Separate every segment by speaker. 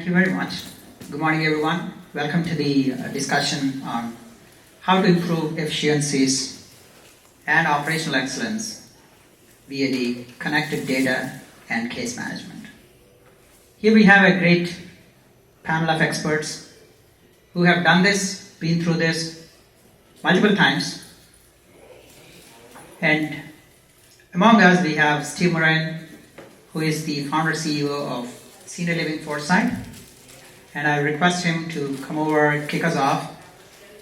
Speaker 1: Thank you very much. Good morning, everyone. Welcome to the discussion on how to improve efficiencies and operational excellence via the connected data and case management. Here we have a great panel of experts who have done this, been through this multiple times. And among us, we have Steve Moran, who is the founder CEO of Senior Living Foresight. And I request him to come over and kick us off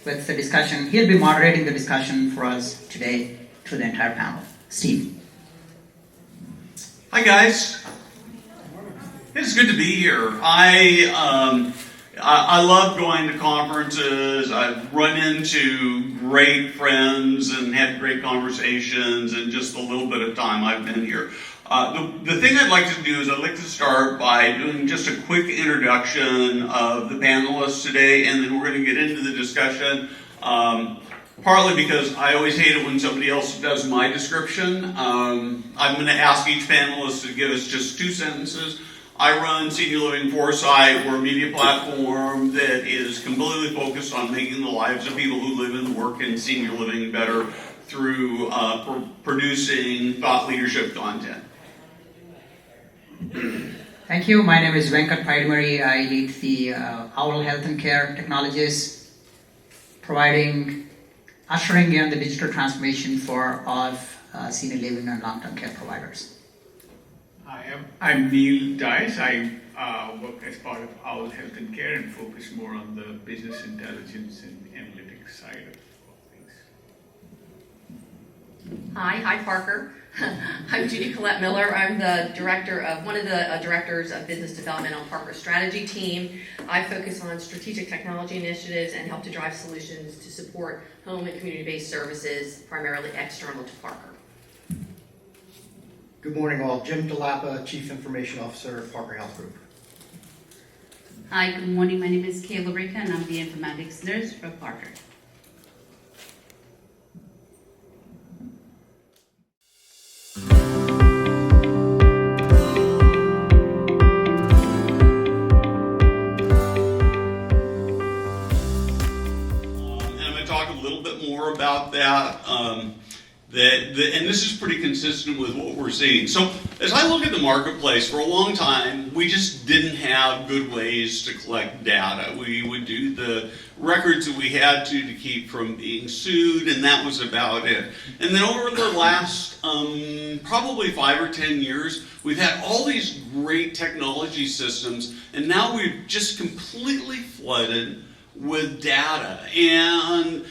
Speaker 1: with the discussion. He'll be moderating the discussion for us today through the entire panel. Steve.
Speaker 2: Hi guys. It's good to be here. I love going to conferences. I've run into great friends and had great conversations in just a little bit of time I've been here. The thing I'd like to do is I'd like to start by doing just a quick introduction of the panelists today, and then we're going to get into the discussion. Partly because I always hate it when somebody else does my description. I'm going to ask each panelist to give us just 2 sentences. I run Senior Living Foresight. We're a media platform that is completely focused on making the lives of people who live and work in senior living better through producing thought leadership content.
Speaker 1: Thank you. My name is Venkat Paidumari. I lead the OwlHealth&Care technologies, ushering in the digital transformation for all of senior living and long-term care providers.
Speaker 3: I'm Neil Dice. I work as part of OwlHealth&Care and focus more on the business intelligence and analytics side of things.
Speaker 4: Hi, Parker. I'm Judy Collette Miller. I'm the one of the directors of business development on Parker's strategy team. I focus on strategic technology initiatives and help to drive solutions to support home and community-based services, primarily external to Parker.
Speaker 5: Good morning all. Jim DeLappa, Chief Information Officer of Parker Health Group.
Speaker 6: Hi, good morning. My name is Kayla Rika and I'm the informatics nurse for Parker.
Speaker 2: More about that, and this is pretty consistent with what we're seeing. So as I look at the marketplace, for a long time, we just didn't have good ways to collect data. We would do the records that we had to keep from being sued, and that was about it. And then over the last probably 5 or 10 years, we've had all these great technology systems, and now we've just completely flooded with data. And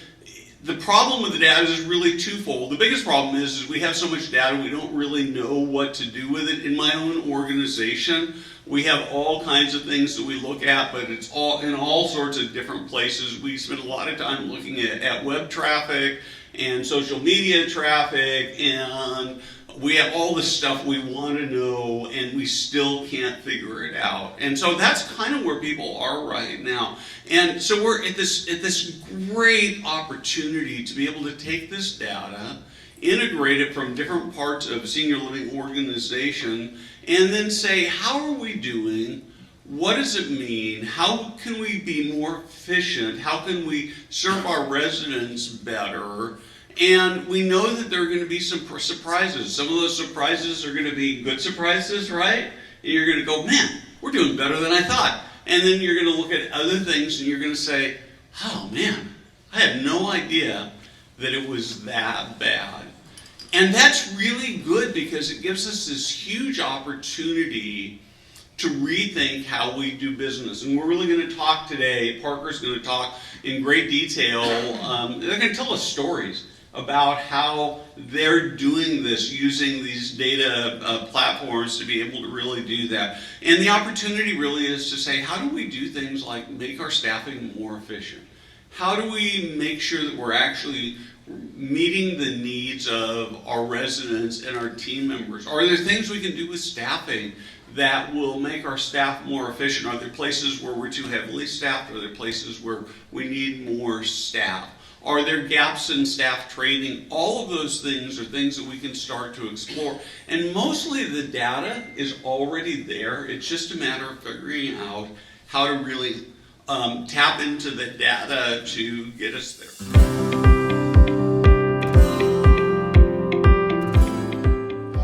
Speaker 2: the problem with the data is really twofold. The biggest problem is we have so much data we don't really know what to do with it. In my own organization, we have all kinds of things that we look at, but it's all in all sorts of different places. We spend a lot of time looking at web traffic and social media traffic, and we have all this stuff we want to know, and we still can't figure it out. And so that's kind of where people are right now. And so we're at this great opportunity to be able to take this data, integrate it from different parts of a senior living organization, and then say, how are we doing? What does it mean? How can we be more efficient? How can we serve our residents better? And we know that there are going to be some surprises. Some of those surprises are going to be good surprises, right? And you're going to go, man, we're doing better than I thought. And then you're going to look at other things and you're going to say, oh man, I had no idea that it was that bad. And that's really good because it gives us this huge opportunity to rethink how we do business. And we're really going to talk today, Parker's going to talk in great detail. They're going to tell us stories about how they're doing this using these data platforms to be able to really do that. And the opportunity really is to say, how do we do things like make our staffing more efficient? How do we make sure that we're actually meeting the needs of our residents and our team members? Are there things we can do with staffing that will make our staff more efficient? Are there places where we're too heavily staffed? Are there places where we need more staff? Are there gaps in staff training? All of those things are things that we can start to explore. And mostly the data is already there. It's just a matter of figuring out how to really tap into the data to get us there.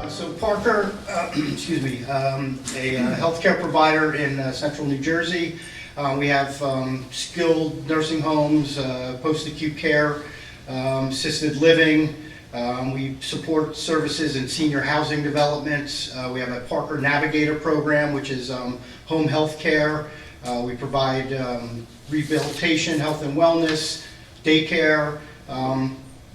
Speaker 5: So Parker, excuse me, a healthcare provider in central New Jersey. We have skilled nursing homes, post-acute care, assisted living. We support services in senior housing developments. We have a Parker Navigator program, which is home health care. We provide rehabilitation, health and wellness, daycare,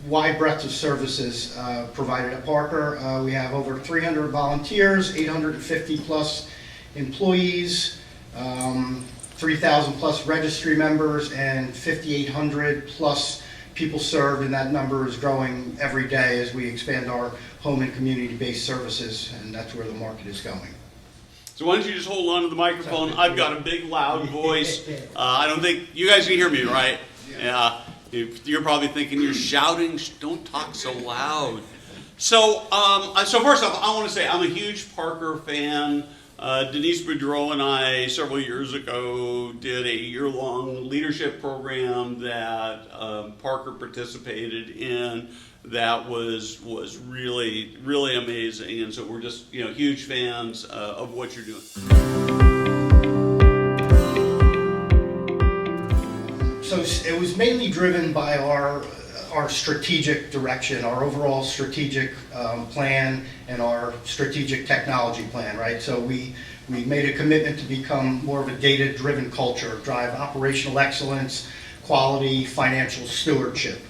Speaker 5: wide breadth of services provided at Parker. We have over 300 volunteers, 850 plus employees, 3,000 plus registry members, and 5,800 plus people served, and that number is growing every day as we expand our home and community-based services, and that's where the market is going.
Speaker 2: So why don't you just hold on to the microphone? I've got a big, loud voice. I don't think you guys can hear me, right? Yeah. You're probably thinking you're shouting. Don't talk so loud. So first off, I want to say I'm a huge Parker fan. Denise Boudreau and I, several years ago, did a year-long leadership program that Parker participated in that was really, really amazing. And so we're just, huge fans of what you're doing.
Speaker 5: So it was mainly driven by our strategic direction, our overall strategic plan, and our strategic technology plan, right? So we made a commitment to become more of a data-driven culture, drive operational excellence, quality, financial stewardship.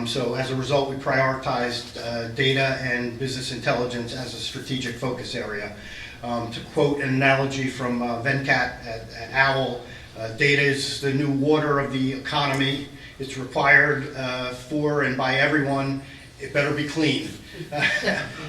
Speaker 5: So as a result, we prioritized data and business intelligence as a strategic focus area. To quote an analogy from Venkat at Owl, data is the new water of the economy. It's required for and by everyone. It better be clean.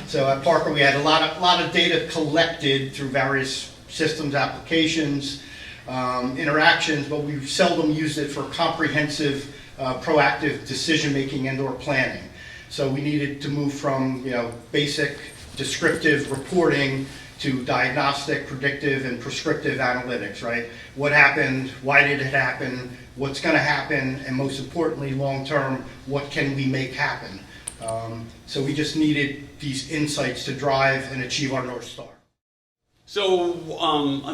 Speaker 5: So at Parker, we had a lot of data collected through various systems, applications, interactions, but we seldom used it for comprehensive, proactive decision-making and/or planning. So we needed to move from basic descriptive reporting to diagnostic, predictive, and prescriptive analytics, right? What happened? Why did it happen? What's going to happen? And most importantly, long-term, what can we make happen? So we just needed these insights to drive and achieve our North Star.
Speaker 2: So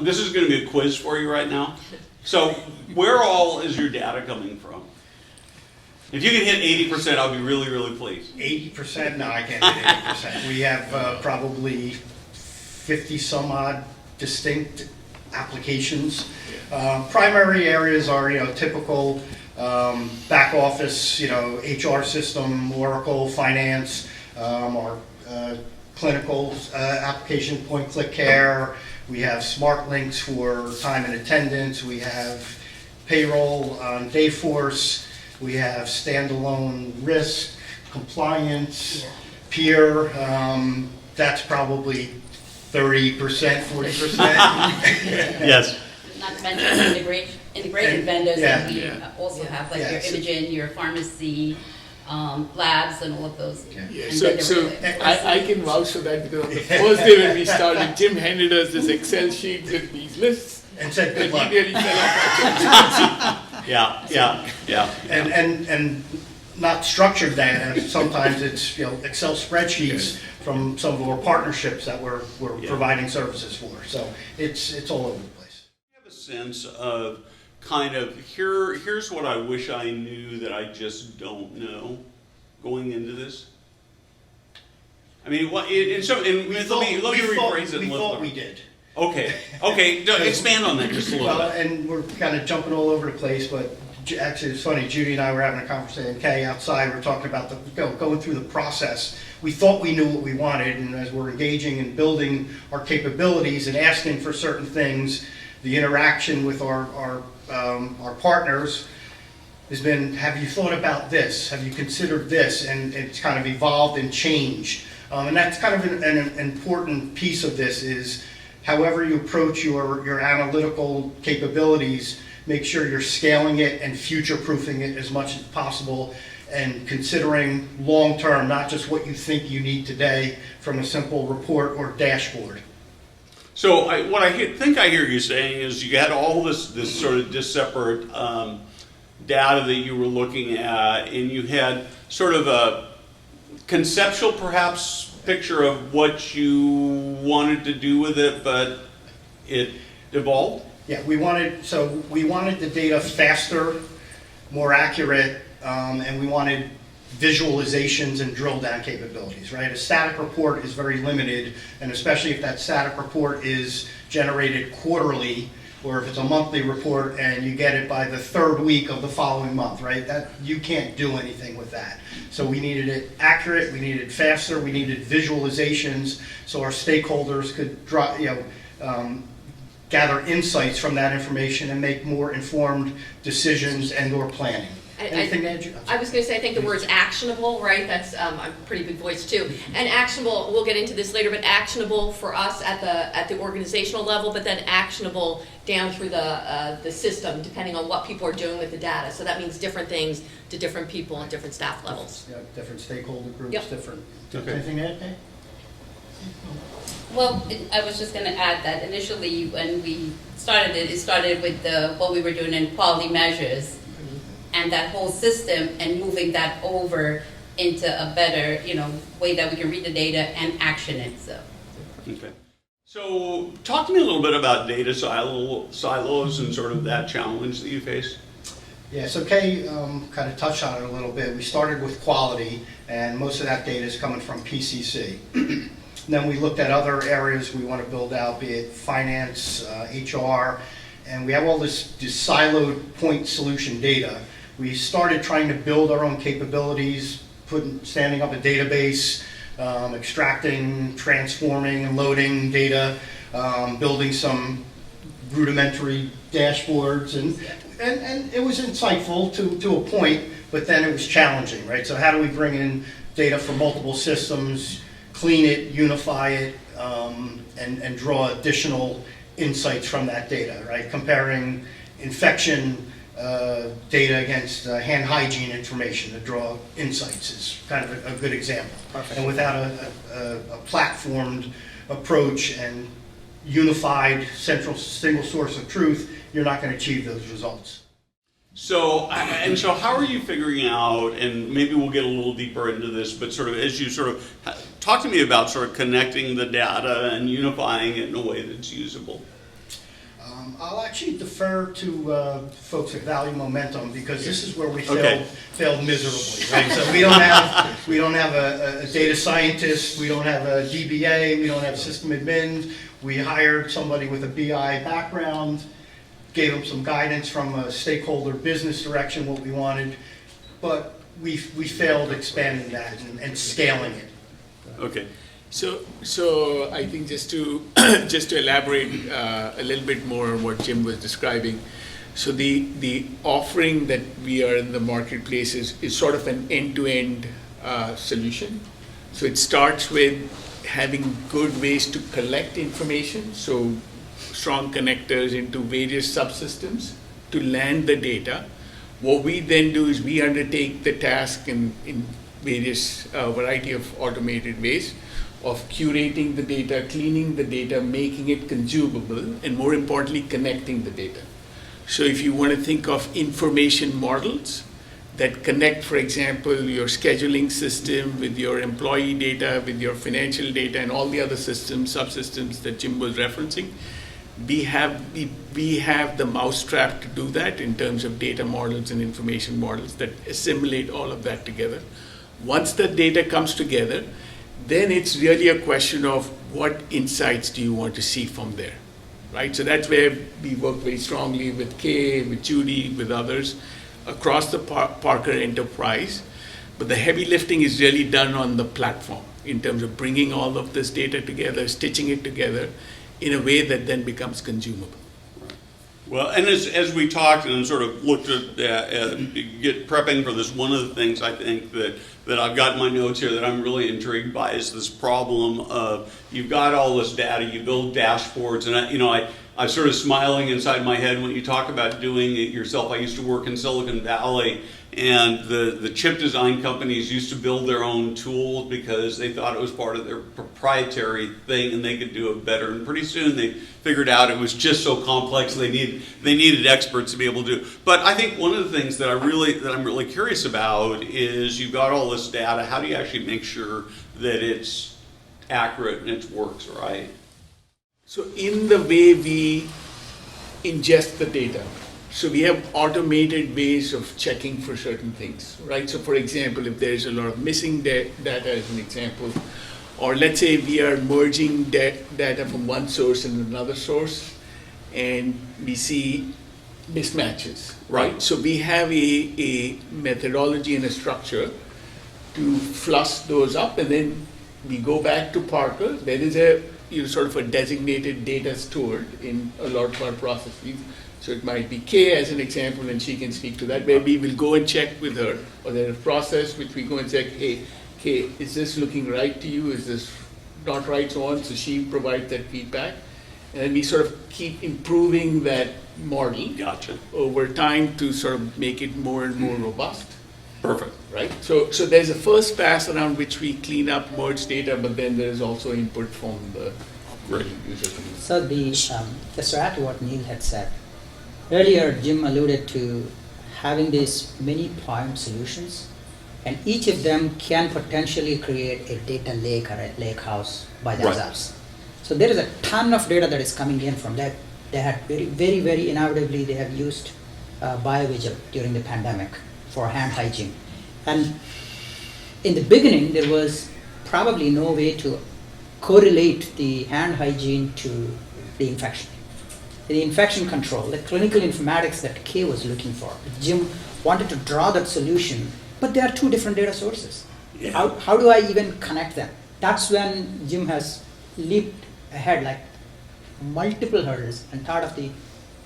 Speaker 2: this is going to be a quiz for you right now. So where all is your data coming from? If you can hit 80%, I'll be really, really pleased.
Speaker 5: 80%? No, I can't hit 80%. We have probably 50 some odd distinct applications. Primary areas are typical back office, HR system, Oracle, finance, our clinical application, point-click care. We have smart links for time and attendance. We have payroll on Dayforce. We have standalone risk, compliance, peer. That's probably 30%, 40%.
Speaker 2: Yes.
Speaker 7: Not to mention integrated vendors that we also have, like your
Speaker 5: so-
Speaker 7: imaging, your pharmacy, labs, and all of those.
Speaker 3: Yeah,
Speaker 7: And
Speaker 3: so
Speaker 7: vendor
Speaker 3: I can vouch for that because on the first day when we started, Jim handed us this Excel sheet with these lists.
Speaker 5: And said good
Speaker 3: And
Speaker 5: luck.
Speaker 3: he really fell off.
Speaker 2: Yeah.
Speaker 5: And not structured data. Sometimes it's Excel spreadsheets from some of our partnerships that we're providing services for. So it's all over the place.
Speaker 2: I have a sense of kind of here's what I wish I knew that I just don't know going into this. I mean, let me rephrase it.
Speaker 5: We thought we did.
Speaker 2: Okay. Expand on that just a little
Speaker 5: Well,
Speaker 2: bit.
Speaker 5: and we're kind of jumping all over the place, but actually it's funny. Judy and I were having a conversation. Kay outside, we're talking about going through the process. We thought we knew what we wanted, and as we're engaging and building our capabilities and asking for certain things, the interaction with our partners has been, have you thought about this? Have you considered this? And it's kind of evolved and changed. And that's kind of an important piece of this is however you approach your analytical capabilities, make sure you're scaling it and future-proofing it as much as possible and considering long-term, not just what you think you need today from a simple report or dashboard.
Speaker 2: So what I think I hear you saying is you had all this sort of disparate data that you were looking at, and you had sort of a conceptual, perhaps, picture of what you wanted to do with it, but it evolved?
Speaker 5: Yeah, we wanted the data faster, more accurate, and we wanted visualizations and drill down capabilities, right? A static report is very limited, and especially if that static report is generated quarterly, or if it's a monthly report and you get it by the third week of the following month, right? That you can't do anything with that. So we needed it accurate, we needed it faster, we needed visualizations so our stakeholders could gather insights from that information and make more informed decisions and/or planning. Anything to add?
Speaker 4: I was going to say, I think the word's actionable, right? That's a pretty big voice too. And actionable, we'll get into this later, but actionable for us at the organizational level, but then actionable down through the system, depending on what people are doing with the data. So that means different things to different people and different staff levels.
Speaker 5: Yeah, different stakeholder groups,
Speaker 4: Yep.
Speaker 5: different.
Speaker 2: Okay.
Speaker 5: Anything to add, Dave?
Speaker 7: Well, I was just going to add that initially when we started it started with what we were doing in quality measures and that whole system and moving that over into a better, way that we can read the data and action it. So.
Speaker 2: Okay. So talk to me a little bit about data silos and sort of that challenge that you face.
Speaker 5: Yeah, so Kay kind of touched on it a little bit. We started with quality, and most of that data is coming from PCC. And then we looked at other areas we want to build out, be it finance, HR, and we have all this siloed point solution data. We started trying to build our own capabilities, standing up a database, extracting, transforming, and loading data, building some rudimentary dashboards, and it was insightful to a point, but then it was challenging, right? So how do we bring in data from multiple systems, clean it, unify it, and draw additional insights from that data, right? Comparing infection data against hand hygiene information to draw insights is kind of a good example. Perfect. And without a platformed approach and unified single source of truth, you're not going to achieve those results.
Speaker 2: So how are you figuring out, and maybe we'll get a little deeper into this, but sort of as you sort of talk to me about sort of connecting the data and unifying it in a way that's usable.
Speaker 5: I'll actually defer to folks at Value Momentum because this is where we failed miserably, right? So we don't have a data scientist, we don't have a DBA, we don't have system admins. We hired somebody with a BI background, gave them some guidance from a stakeholder business direction, what we wanted, but we failed expanding that and scaling it.
Speaker 2: Okay.
Speaker 3: So I think just to elaborate a little bit more on what Jim was describing. So the offering that we are in the marketplace is sort of an end-to-end solution. So it starts with having good ways to collect information. So strong connectors into various subsystems to land the data. What we then do is we undertake the task in various variety of automated ways of curating the data, cleaning the data, making it consumable, and more importantly, connecting the data. So if you want to think of information models that connect, for example, your scheduling system with your employee data, with your financial data, and all the other systems, subsystems that Jim was referencing, we have the mousetrap to do that in terms of data models and information models that assimilate all of that together. Once the data comes together, then it's really a question of what insights do you want to see from there, right? So that's where we work very strongly with Kay, with Judy, with others across the Parker enterprise. But the heavy lifting is really done on the platform in terms of bringing all of this data together, stitching it together in a way that then becomes consumable.
Speaker 2: Well, and as we talked and sort of looked at prepping for this, one of the things I think that I've got in my notes here that I'm really intrigued by is this problem of you've got all this data, you build dashboards, and I'm sort of smiling inside my head when you talk about doing it yourself. I used to work in Silicon Valley, and the chip design companies used to build their own tools because they thought it was part of their proprietary thing and they could do it better. And pretty soon they figured out it was just so complex they needed experts to be able to do it. But I think one of the things that I'm really curious about is you've got all this data. How do you actually make sure that it's accurate and it works right?
Speaker 3: So in the way we ingest the data, so we have automated ways of checking for certain things, right? So for example, if there's a lot of missing data as an example, or let's say we are merging data from one source and another source, and we see mismatches, right? So we have a methodology and a structure to flush those up, and then we go back to Parker. There is a sort of a designated data stored in a lot of our processes. So it might be Kay as an example, and she can speak to that, where we will go and check with her, or there's a process which we go and check, hey, Kay, is this looking right to you? Is this not right? So on. So she provides that feedback. And then we sort of keep improving that model over time to sort of make it more and more robust.
Speaker 2: Perfect.
Speaker 3: Right? So there's a first pass around which we clean up, merge data, but then there's also input from the user.
Speaker 1: So just to add to what Neil had said, earlier Jim alluded to having these many point solutions, and each of them can potentially create a data lake or a lake house by themselves. So there is a ton of data that is coming in from that. They had very inevitably they have used BioVigil during the pandemic for hand hygiene. And in the beginning, there was probably no way to correlate the hand hygiene to the infection. The infection control, the clinical informatics that Kay was looking for. Jim wanted to draw that solution, but there are two different data sources.
Speaker 2: Yeah.
Speaker 1: How do I even connect them? That's when Jim has leaped ahead like multiple hurdles and thought of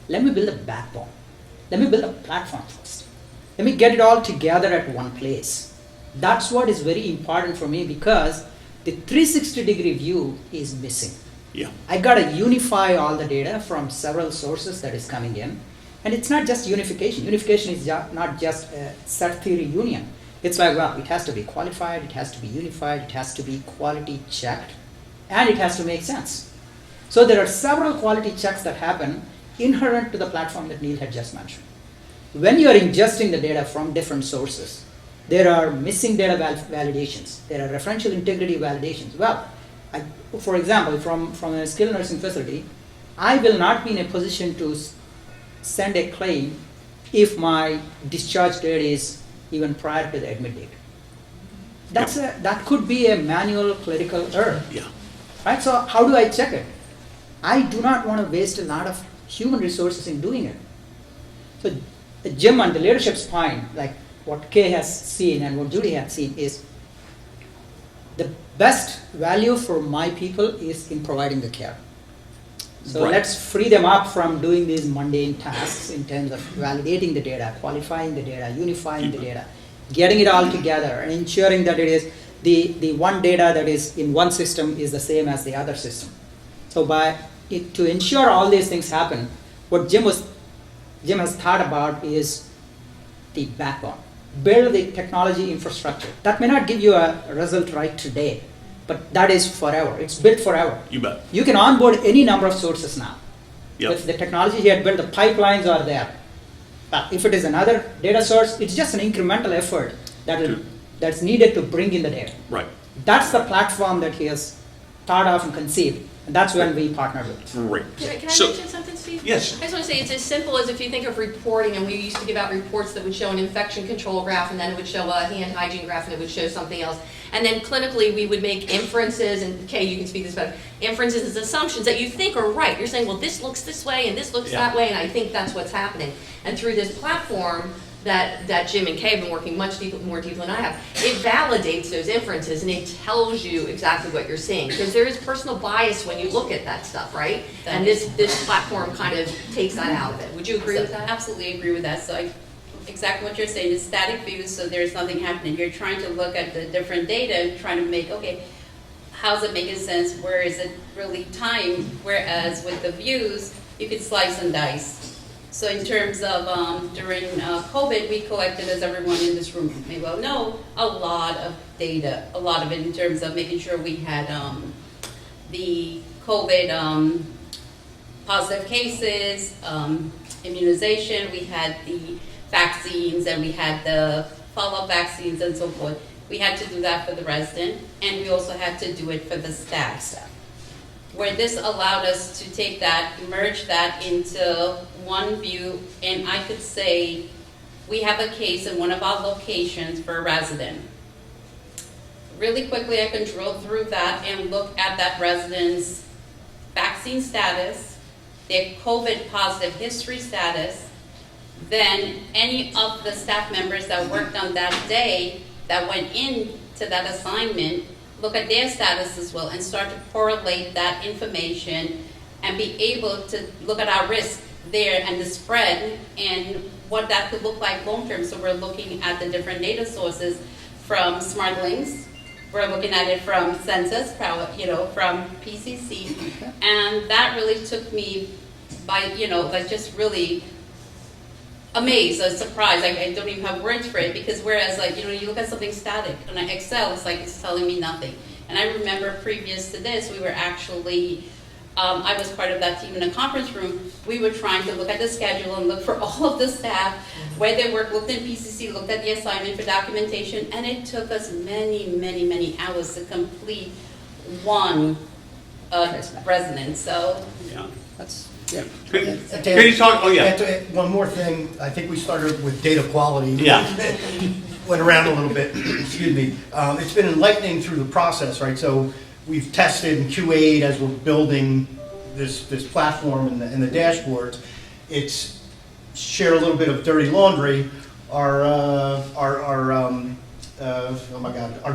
Speaker 1: let me build a backbone. Let me build a platform first. Let me get it all together at one place. That's what is very important for me, because the 360-degree view is missing.
Speaker 2: Yeah.
Speaker 1: I got to unify all the data from several sources that is coming in. And it's not just unification. Unification is not just a set theory union. It's like, well, it has to be qualified, it has to be unified, it has to be quality checked, and it has to make sense. So there are several quality checks that happen inherent to the platform that Neil had just mentioned. When you are ingesting the data from different sources, there are missing data validations. There are referential integrity validations. Well, for example, from a skilled nursing facility, I will not be in a position to send a claim if my discharge date is even prior to the admit date. That could be a manual clerical error.
Speaker 2: Yeah.
Speaker 1: Right? So how do I check it? I do not want to waste a lot of human resources in doing it. So Jim, on the leadership's point, like what Kay has seen and what Judy has seen, is the best value for my people is in providing the care. So let's free them up from doing these mundane tasks in terms of validating the data, qualifying the data, unifying the data, getting it all together, and ensuring that it is the one data that is in one system is the same as the other system. So to ensure all these things happen, what Jim has thought about is the backbone. Build the technology infrastructure. That may not give you a result right today, but that is forever. It's built forever.
Speaker 2: You bet.
Speaker 1: You can onboard any number of sources now.
Speaker 2: Yep.
Speaker 1: With the technology he had built, the pipelines are there. If it is another data source, it's just an incremental effort that's needed to bring in the data.
Speaker 2: Right.
Speaker 1: That's the platform that he has thought of and conceived. And that's when we partnered with.
Speaker 2: Great.
Speaker 4: Can I mention something, Steve?
Speaker 2: Yes.
Speaker 4: I just want to say it's as simple as if you think of reporting, and we used to give out reports that would show an infection control graph, and then it would show a hand hygiene graph, and it would show something else. And then clinically, we would make inferences, and Kay, you can speak this better, inferences as assumptions that you think are right. You're saying, well, this looks this way, and this looks that way, and I think that's what's happening. And through this platform that Jim and Kay have been working much more deeply than I have, it validates those inferences, and it tells you exactly what you're seeing. Because there is personal bias when you look at that stuff, right? And this platform kind of takes that out of it. Would you agree with that?
Speaker 7: Absolutely agree with that. So exactly what you're saying is static views, so there's nothing happening. You're trying to look at the different data and trying to make, okay, how's it making sense? Where is it really tying? Whereas with the views, you could slice and dice. So in terms of during COVID, we collected, as everyone in this room may well know, a lot of data, a lot of it in terms of making sure we had the COVID positive cases, immunization, we had the vaccines, and we had the follow-up vaccines and so forth. We had to do that for the resident, and we also had to do it for the staff. Where this allowed us to take that, merge that into one view, and I could say we have a case in one of our locations for a resident. Really quickly, I can drill through that and look at that resident's vaccine status, their COVID positive history status, then any of the staff members that worked on that day that went into that assignment, look at their status as well and start to correlate that information and be able to look at our risk there and the spread and what that could look like long term. So we're looking at the different data sources from SmartLinks, we're looking at it from census, from PCC, and that really took me by, like just really amazed, surprised. I don't even have words for it, because whereas you look at something static on Excel, it's like it's telling me nothing. And I remember previous to this, we were actually, I was part of that team in a conference room. We were trying to look at the schedule and look for all of the staff, where they work, looked in PCC, looked at the assignment for documentation, and it took us many, many, many hours to complete one resident. So
Speaker 2: Yeah.
Speaker 1: That's, yeah.
Speaker 2: Can you talk, oh yeah.
Speaker 5: One more thing, I think we started with data quality.
Speaker 2: Yeah.
Speaker 5: Went around a little bit, excuse me. It's been enlightening through the process, right? So we've tested and QA'd as we're building this platform and the dashboards. It's share a little bit of dirty laundry. Our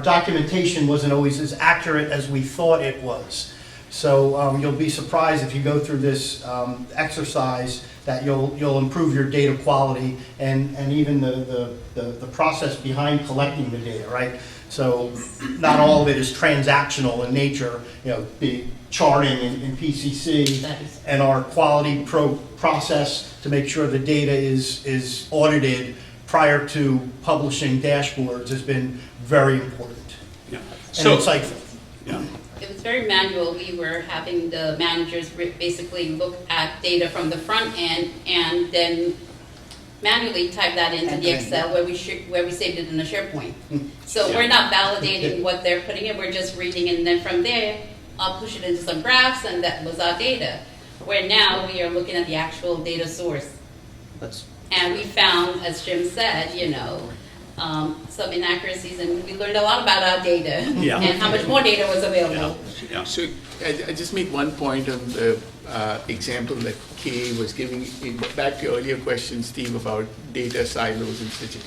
Speaker 5: documentation wasn't always as accurate as we thought it was. So you'll be surprised if you go through this exercise that you'll improve your data quality and even the process behind collecting the data, right? So not all of it is transactional in nature, the charting in PCC and our quality process to make sure the data is audited prior to publishing dashboards has been very important.
Speaker 2: Yeah.
Speaker 5: And insightful.
Speaker 2: Yeah.
Speaker 7: it was very manual. We were having the managers basically look at data from the front end and then manually type that into the Excel where we saved it in the SharePoint. So we're not validating what they're putting in, we're just reading it, and then from there, I'll push it into some graphs, and that was our data. Where now we are looking at the actual data source. And we found, as Jim said, some inaccuracies, and we learned a lot about our data and how much more data was available.
Speaker 2: Yeah.
Speaker 3: So I just make one point on the example that Kay was giving, back to your earlier question, Steve, about data silos and stitching.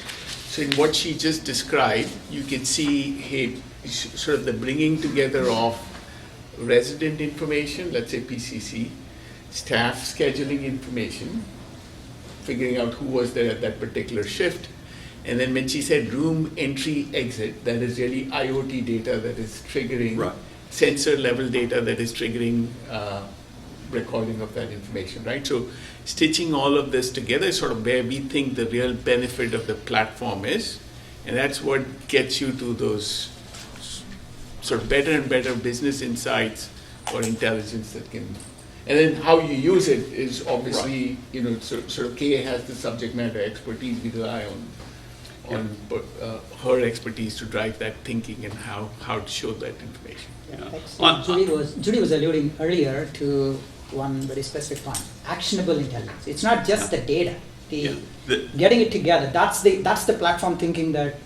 Speaker 3: So in what she just described, you can see sort of the bringing together of resident information, let's say PCC, staff scheduling information, figuring out who was there at that particular shift. And then when she said room entry exit, that is really IoT data that is triggering, sensor level data that is triggering recording of that information, right? So stitching all of this together is sort of where we think the real benefit of the platform is. And that's what gets you to those sort of better and better business insights or intelligence that can. And then how you use it is obviously, sort of Kay has the subject matter expertise. We rely on her expertise to drive that thinking and how to show that information.
Speaker 1: Judy was alluding earlier to one very specific point: actionable intelligence. It's not just the data. Getting it together. That's the platform thinking that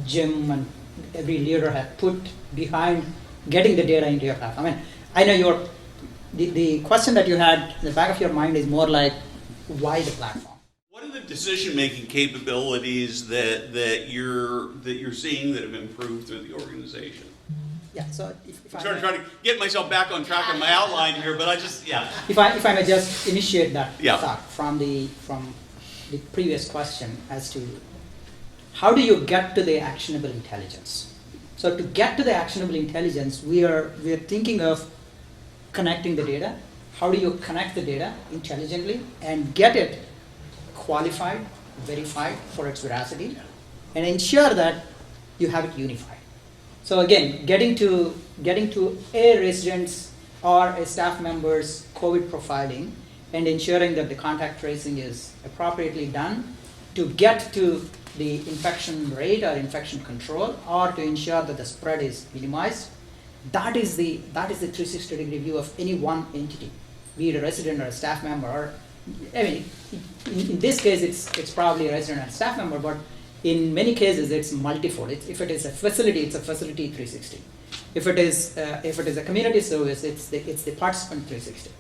Speaker 1: Jim and every leader had put behind getting the data into your platform. I mean, I know the question that you had in the back of your mind is more like, why the platform?
Speaker 2: What are the decision-making capabilities that you're seeing that have improved through the organization?
Speaker 1: Yeah. So if
Speaker 2: I'm trying to get myself back on track on my outline here, but
Speaker 1: If I may just initiate that thought from the previous question as to how do you get to the actionable intelligence? So to get to the actionable intelligence, we are thinking of connecting the data how do you connect the data intelligently and get it qualified, verified for its veracity, and ensure that you have it unified. So again, getting to a resident's or a staff member's COVID profiling and ensuring that the contact tracing is appropriately done to get to the infection rate or infection control, or to ensure that the spread is minimized. That is the 360-degree view of any one entity, be it a resident or a staff member, or I mean, in this case it's probably a resident and staff member, but in many cases it's multifold. If it is a facility, it's a facility 360. If it is a community service, it's the participant 360.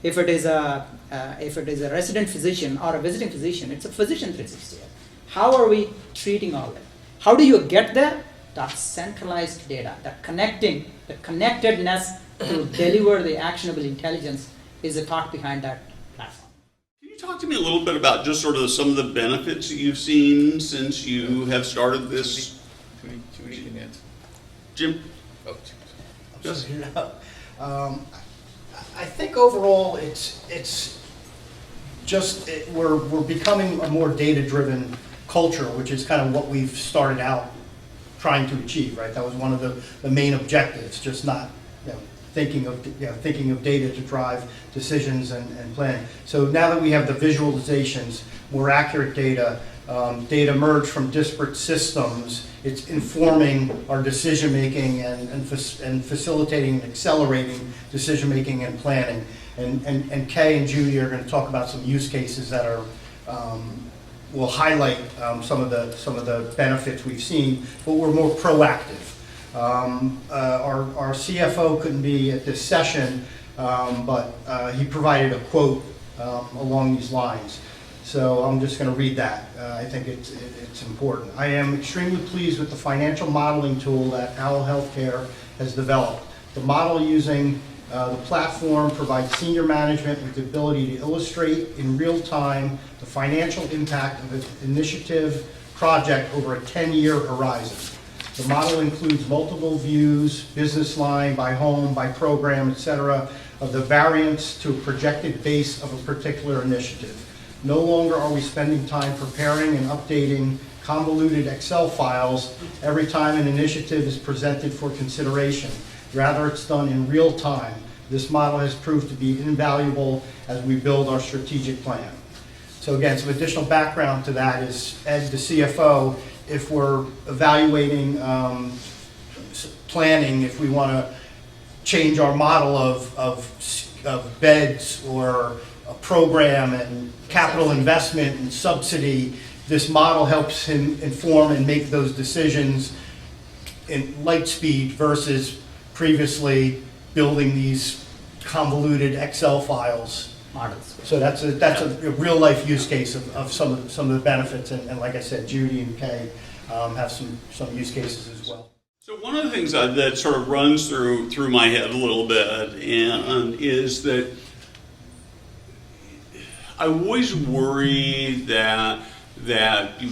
Speaker 1: If it is a resident physician or a visiting physician, it's a physician 360. How are we treating all that? How do you get there? That centralized data, the connectedness to deliver the actionable intelligence is the thought behind that platform.
Speaker 2: Can you talk to me a little bit about just sort of some of the benefits that you've seen since you have started this?
Speaker 3: Judy can answer.
Speaker 2: Jim?
Speaker 3: Oh,
Speaker 2: Yes.
Speaker 5: I think overall we're becoming a more data-driven culture, which is kind of what we've started out trying to achieve, right? That was one of the main objectives, just not thinking of data to drive decisions and planning. So now that we have the visualizations, more accurate data, data merged from disparate systems, it's informing our decision making and facilitating and accelerating decision making and planning. And Kay and Judy are going to talk about some use cases that are will highlight some of the benefits we've seen, but we're more proactive. Our CFO couldn't be at this session, but he provided a quote along these lines. So I'm just going to read that. I think it's important. I am extremely pleased with the financial modeling tool that OwlHealth&Care has developed. The model using the platform provides senior management with the ability to illustrate in real time the financial impact of an initiative project over a 10-year horizon. The model includes multiple views, business line, by home, by program, etc., of the variance to a projected base of a particular initiative. No longer are we spending time preparing and updating convoluted Excel files every time an initiative is presented for consideration. Rather, it's done in real time. This model has proved to be invaluable as we build our strategic plan. So again, some additional background to that is Ed, the CFO, if we're evaluating planning, if we want to change our model of beds or a program and capital investment and subsidy, this model helps him inform and make those decisions in light speed versus previously building these convoluted Excel files.
Speaker 1: Models.
Speaker 5: So that's a real life use case of some of the benefits, and like I said, Judy and Kay have some use cases as well.
Speaker 2: So one of the things that sort of runs through my head a little bit is that I always worry that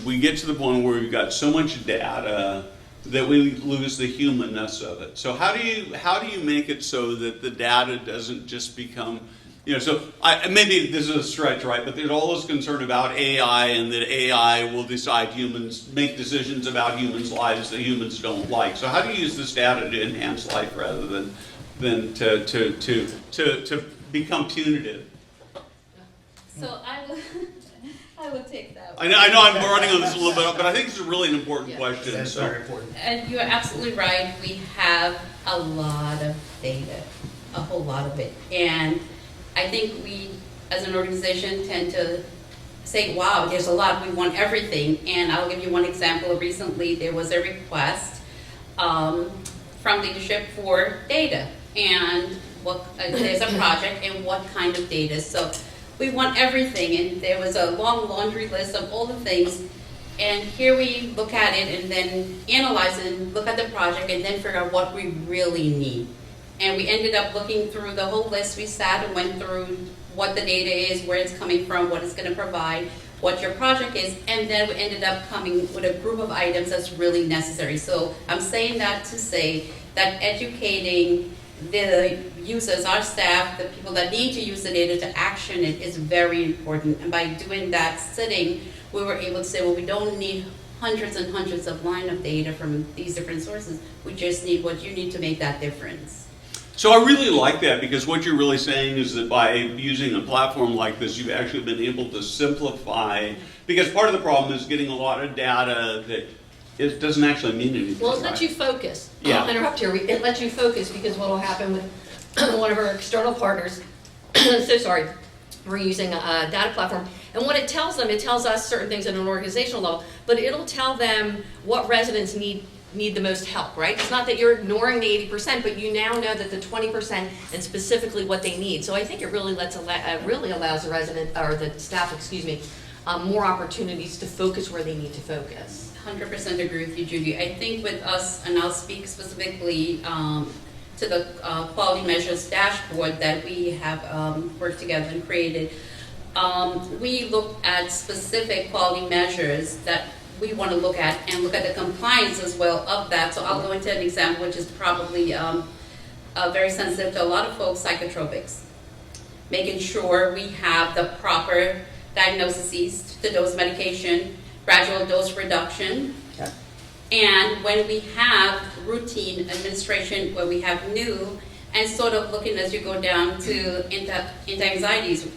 Speaker 2: we get to the point where we've got so much data that we lose the humanness of it. So how do you make it so that the data doesn't just become, so maybe this is a stretch, right? But there's all this concern about AI and that AI will make decisions about humans' lives that humans don't like. So how do you use this data to enhance life rather than to become punitive?
Speaker 7: So I will take that one.
Speaker 2: I know I'm running on this a little bit, but I think it's really an important question.
Speaker 5: That's very important.
Speaker 7: And you're absolutely right. We have a lot of data, a whole lot of it. And I think we, as an organization, tend to say, wow, there's a lot, we want everything. And I'll give you one example. Recently, there was a request from leadership for data. And there's a project and what kind of data. So we want everything, and there was a long laundry list of all the things, and here we look at it and then analyze it and look at the project and then figure out what we really need. And we ended up looking through the whole list. We sat and went through what the data is, where it's coming from, what it's going to provide, what your project is, and then we ended up coming with a group of items that's really necessary. So I'm saying that to say that educating the users, our staff, the people that need to use the data to action it is very important. And by doing that sitting, we were able to say, well, we don't need hundreds and hundreds of line of data from these different sources. We just need what you need to make that difference.
Speaker 2: So I really like that, because what you're really saying is that by using a platform like this, you've actually been able to simplify, because part of the problem is getting a lot of data that it doesn't actually mean anything.
Speaker 4: Well, it
Speaker 2: right?
Speaker 4: lets you focus.
Speaker 2: Yeah.
Speaker 4: I'll interrupt here. It lets you focus because what will happen with one of our external partners, so sorry, we're using a data platform, and what it tells us certain things at an organizational level, but it'll tell them what residents need the most help, right? It's not that you're ignoring the 80%, but you now know that the 20% and specifically what they need. So I think it really really allows the resident, or the staff, more opportunities to focus where they need to focus.
Speaker 7: 100% agree with you, Judy. I think with us, and I'll speak specifically to the quality measures dashboard that we have worked together and created, we look at specific quality measures that we want to look at, and look at the compliance as well of that. So I'll go into an example which is probably very sensitive to a lot of folks, psychotropics. Making sure we have the proper diagnoses to dose medication, gradual dose reduction,
Speaker 1: Yeah.
Speaker 7: and when we have routine administration, where we have new, and sort of looking as you go down to anti-anxieties,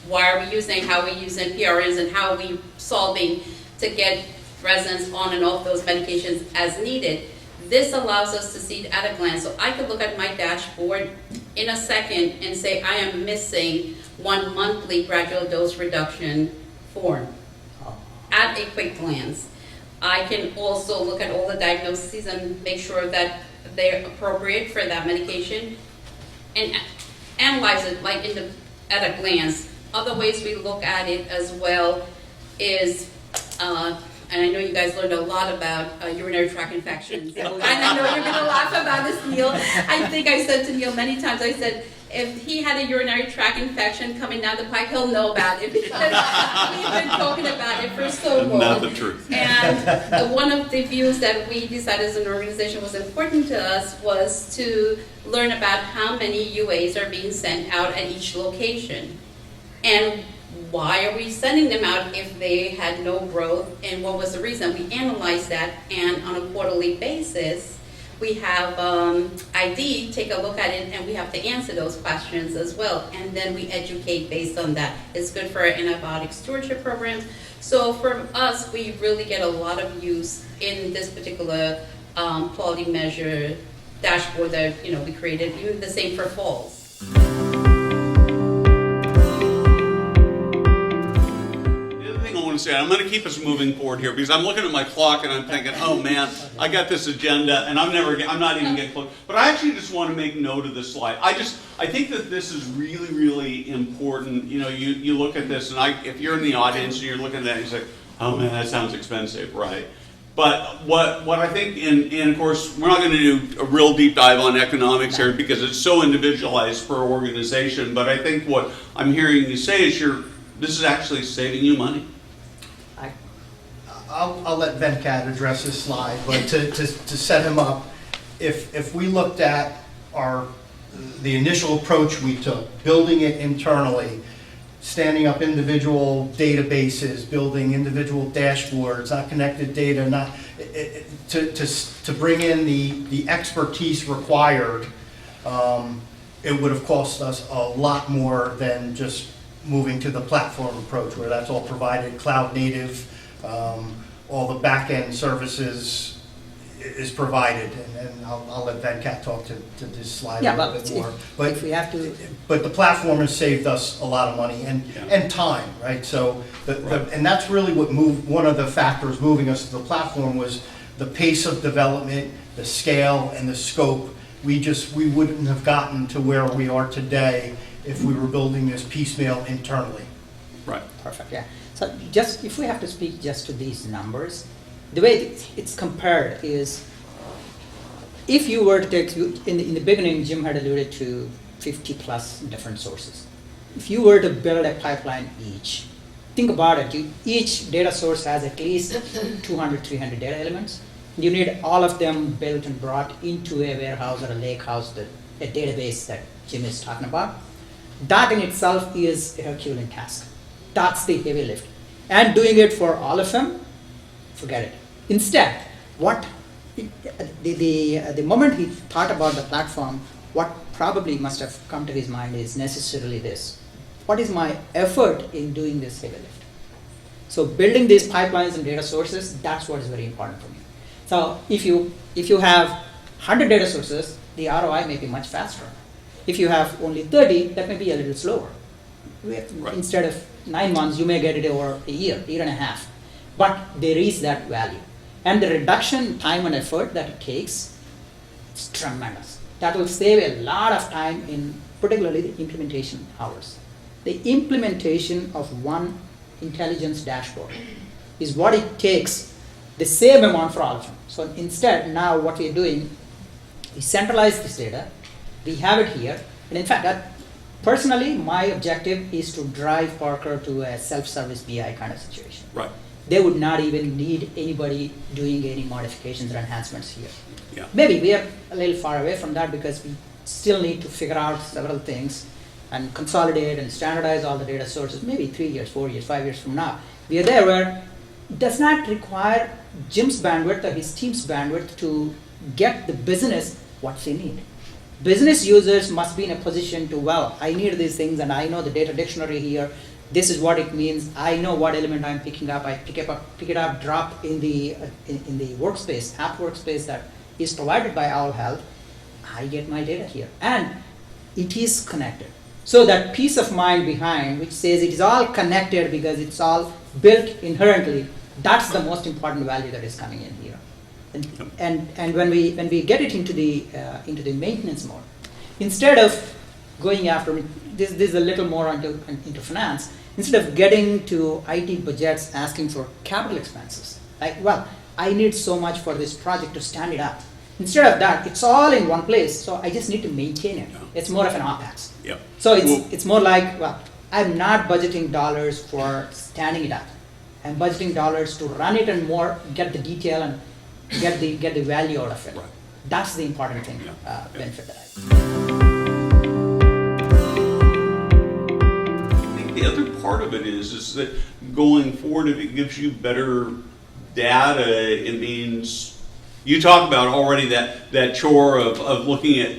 Speaker 7: why are we using, how are we using PRNs, and how are we solving to get residents on and off those medications as needed. This allows us to see it at a glance. So I could look at my dashboard in a second and say, I am missing one monthly gradual dose reduction form at a quick glance. I can also look at all the diagnoses and make sure that they're appropriate for that medication and analyze it like at a glance. Other ways we look at it as well is and I know you guys learned a lot about urinary tract infections. And I know you're going to laugh about this, Neil. I think I said to Neil many times, I said, if he had a urinary tract infection coming down the pipe, he'll know about it, because we've been talking about it for so long.
Speaker 2: Not the truth.
Speaker 7: And one of the views that we decided as an organization was important to us was to learn about how many UAs are being sent out at each location. And why are we sending them out if they had no growth, and what was the reason? We analyzed that, and on a quarterly basis, we have ID take a look at it, and we have to answer those questions as well, and then we educate based on that. It's good for our antibiotic stewardship programs. So for us, we really get a lot of use in this particular quality measure dashboard that we created. Even the same for falls.
Speaker 2: I'm going to keep us moving forward here, because I'm looking at my clock and I'm thinking, oh man, I got this agenda and I'm not even getting close. But I actually just want to make note of this slide. I think that this is really, really important. You look at this, and if you're in the audience and you're looking at that, you say, oh man, that sounds expensive, right? But what I think, and of course, we're not going to do a real deep dive on economics here because it's so individualized per organization. But I think what I'm hearing you say is this is actually saving you money.
Speaker 5: I'll let Venkat address this slide, but to set him up, if we looked at the initial approach we took, building it internally, standing up individual databases, building individual dashboards, not connected data, to bring in the expertise required, it would have cost us a lot more than just moving to the platform approach, where that's all provided cloud native. All the back-end services is provided, and I'll let Venkat talk to this slide a little bit more. But
Speaker 1: if we have to,
Speaker 5: but the platform has saved us a lot of money and time, right? So and that's really what one of the factors moving us to the platform was the pace of development, the scale, and the scope. We wouldn't have gotten to where we are today if we were building this piecemeal internally.
Speaker 2: Right.
Speaker 1: Perfect, yeah. So just, if we have to speak just to these numbers, the way it's compared is, if you were to take, in the beginning, Jim had alluded to 50 plus different sources. If you were to build a pipeline each, think about it, each data source has at least 200, 300 data elements. You need all of them built and brought into a warehouse or a lake house that a database that Jim is talking about. That in itself is a Herculean task. That's the heavy lift. And doing it for all of them, forget it. Instead, the moment he thought about the platform, what probably must have come to his mind is necessarily this. What is my effort in doing this heavy lift? So building these pipelines and data sources, that's what is very important for me. So if you have 100 data sources, the ROI may be much faster. If you have only 30, that may be a little slower.
Speaker 2: Right.
Speaker 1: Instead of 9 months, you may get it over a year and a half. But there is that value. And the reduction in time and effort that it takes is tremendous. That will save a lot of time in particularly the implementation hours. The implementation of one intelligence dashboard is what it takes the same amount for all of them. So instead, now what we are doing, we centralize this data, we have it here, and in fact, personally, my objective is to drive Parker to a self-service BI kind of situation.
Speaker 2: Right.
Speaker 1: They would not even need anybody doing any modifications or enhancements here.
Speaker 2: Yeah.
Speaker 1: Maybe we are a little far away from that because we still need to figure out several things and consolidate and standardize all the data sources, maybe 3 years, 4 years, 5 years from now. We are there where it does not require Jim's bandwidth or his team's bandwidth to get the business what they need. Business users must be in a position to, well, I need these things and I know the data dictionary here. This is what it means. I know what element I'm picking up. I pick it up, drop in the workspace, app workspace that is provided by OwlHealth. I get my data here, and it is connected. So that peace of mind behind, which says it is all connected because it's all built inherently, that's the most important value that is coming in here. And when we get it into the maintenance mode, instead of going after this is a little more into finance. Instead of getting to IT budgets asking for capital expenses, like, well, I need so much for this project to stand it up. Instead of that, it's all in one place, so I just need to maintain it. It's more of an OpEx.
Speaker 2: Yep.
Speaker 1: So it's more like, well, I'm not budgeting dollars for standing it up. I'm budgeting dollars to run it and more get the detail and get the value out of it.
Speaker 2: Right.
Speaker 1: That's the important thing, benefit that I
Speaker 2: think the other part of it is that going forward, if it gives you better data, it means you talk about already that chore of looking at,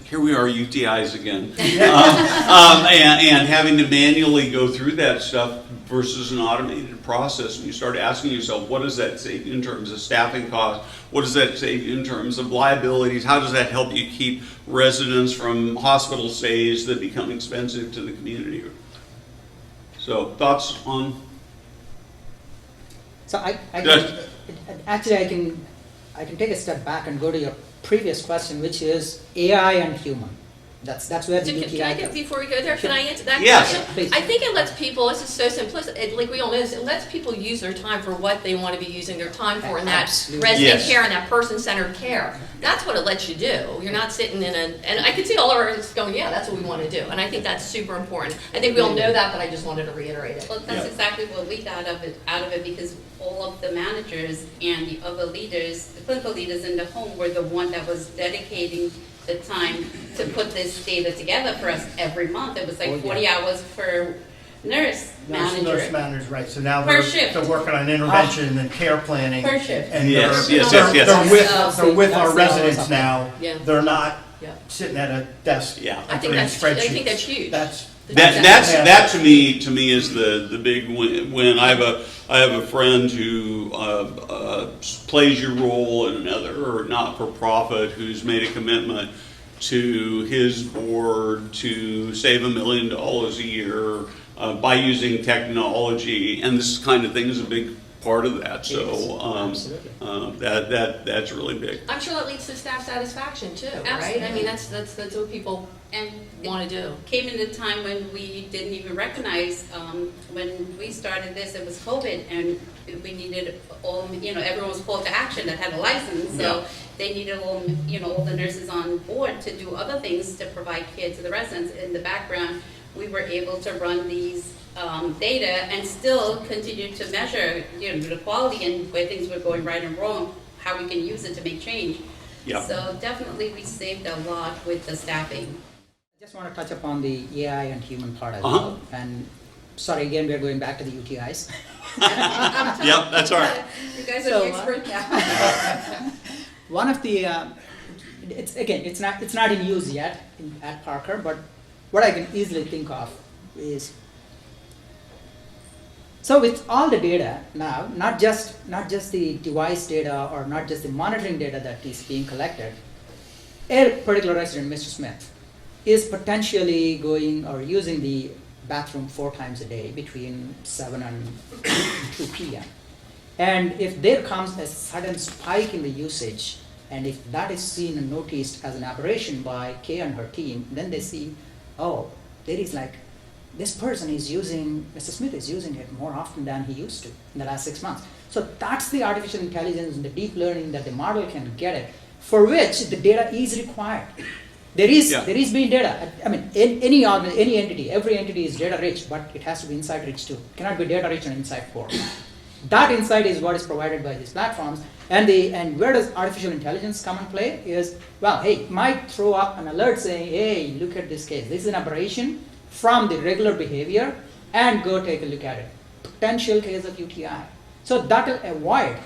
Speaker 2: here we are, UTIs again, and having to manually go through that stuff versus an automated process. And you start asking yourself, what does that save in terms of staffing costs? What does that save in terms of liabilities? How does that help you keep residents from hospital stays that become expensive to the community? So thoughts on?
Speaker 1: So I can take a step back and go to your previous question, which is AI and human. That's where the UTI
Speaker 4: Can I get, before we go there,
Speaker 1: Sure.
Speaker 4: can I answer that
Speaker 2: Yes.
Speaker 4: question?
Speaker 1: Please.
Speaker 4: I think it lets people, this is so simplistic, like we all know this, it lets people use their time for what they want to be using their time for, and that
Speaker 1: Absolutely.
Speaker 4: resident
Speaker 2: Yes.
Speaker 4: care and that person-centered care. That's what it lets you do. You're not sitting in and I can see all of us going, yeah, that's what we want to do. And I think that's super important. I think we all know that, but I just wanted to reiterate it.
Speaker 7: Well, that's exactly what we got out of it because all of the managers and the other leaders, the clinical leaders in the home were the one that was dedicating the time to put this data together for us every month. It was like 40 hours per nurse manager.
Speaker 5: Nurse managers, right, so now
Speaker 7: Per shift.
Speaker 5: they're working on intervention and care planning.
Speaker 7: Per shift.
Speaker 5: And
Speaker 2: Yes,
Speaker 5: they're,
Speaker 2: yes,
Speaker 5: they're,
Speaker 2: yes,
Speaker 5: they're
Speaker 2: yes.
Speaker 5: with, they're with
Speaker 1: That's
Speaker 5: our
Speaker 1: the
Speaker 5: residents
Speaker 1: hours.
Speaker 5: now.
Speaker 4: Yeah.
Speaker 5: They're not
Speaker 4: Yeah.
Speaker 5: sitting at a desk.
Speaker 2: Yeah.
Speaker 4: I think
Speaker 5: entering
Speaker 4: that's, I
Speaker 5: spreadsheets.
Speaker 4: think that's huge.
Speaker 2: That to me is the big win. I have a friend who plays your role in another not-for-profit who's made a commitment to his board to save $1 million a year by using technology, and this kind of thing is a big part of that. So
Speaker 1: Absolutely.
Speaker 2: that's really big.
Speaker 4: I'm sure that leads to staff satisfaction too, right?
Speaker 7: Absolutely.
Speaker 4: I mean, that's what people
Speaker 7: And
Speaker 4: want to do.
Speaker 7: came in a time when we didn't even recognize, when we started this, it was COVID, and we needed all, everyone was called to action that had a license, so
Speaker 2: Yeah.
Speaker 7: they needed all, all the nurses on board to do other things to provide care to the residents. In the background, we were able to run these data and still continue to measure, the quality and where things were going right and wrong, how we can use it to make change.
Speaker 2: Yeah.
Speaker 7: So definitely we saved a lot with the staffing.
Speaker 1: I just want to touch upon the AI and human part as
Speaker 2: Uh-huh.
Speaker 1: well. And sorry, again, we're going back to the UTIs.
Speaker 2: Yep, that's all right.
Speaker 7: You guys are
Speaker 1: So,
Speaker 7: the expert now.
Speaker 1: One of the, it's not in use yet at Parker, but what I can easily think of is, so with all the data now, not just the device data or not just the monitoring data that is being collected, a particular resident, Mr. Smith, is potentially going or using the bathroom 4 times a day between 7 and 2 p.m. And if there comes a sudden spike in the usage, and if that is seen and noticed as an aberration by Kay and her team, then they see, oh, there is like, this person is using, Mr. Smith is using it more often than he used to in the last 6 months. So that's the artificial intelligence and the deep learning that the model can get it, for which the data is required. There is being data. I mean, any entity, every entity is data rich, but it has to be insight rich too. It cannot be data rich and insight poor. That insight is what is provided by these platforms. And where does artificial intelligence come and play is, well, hey, it might throw up an alert saying, hey, look at this case. This is an aberration from the regular behavior, and go take a look at it. Potential case of UTI. So that will avoid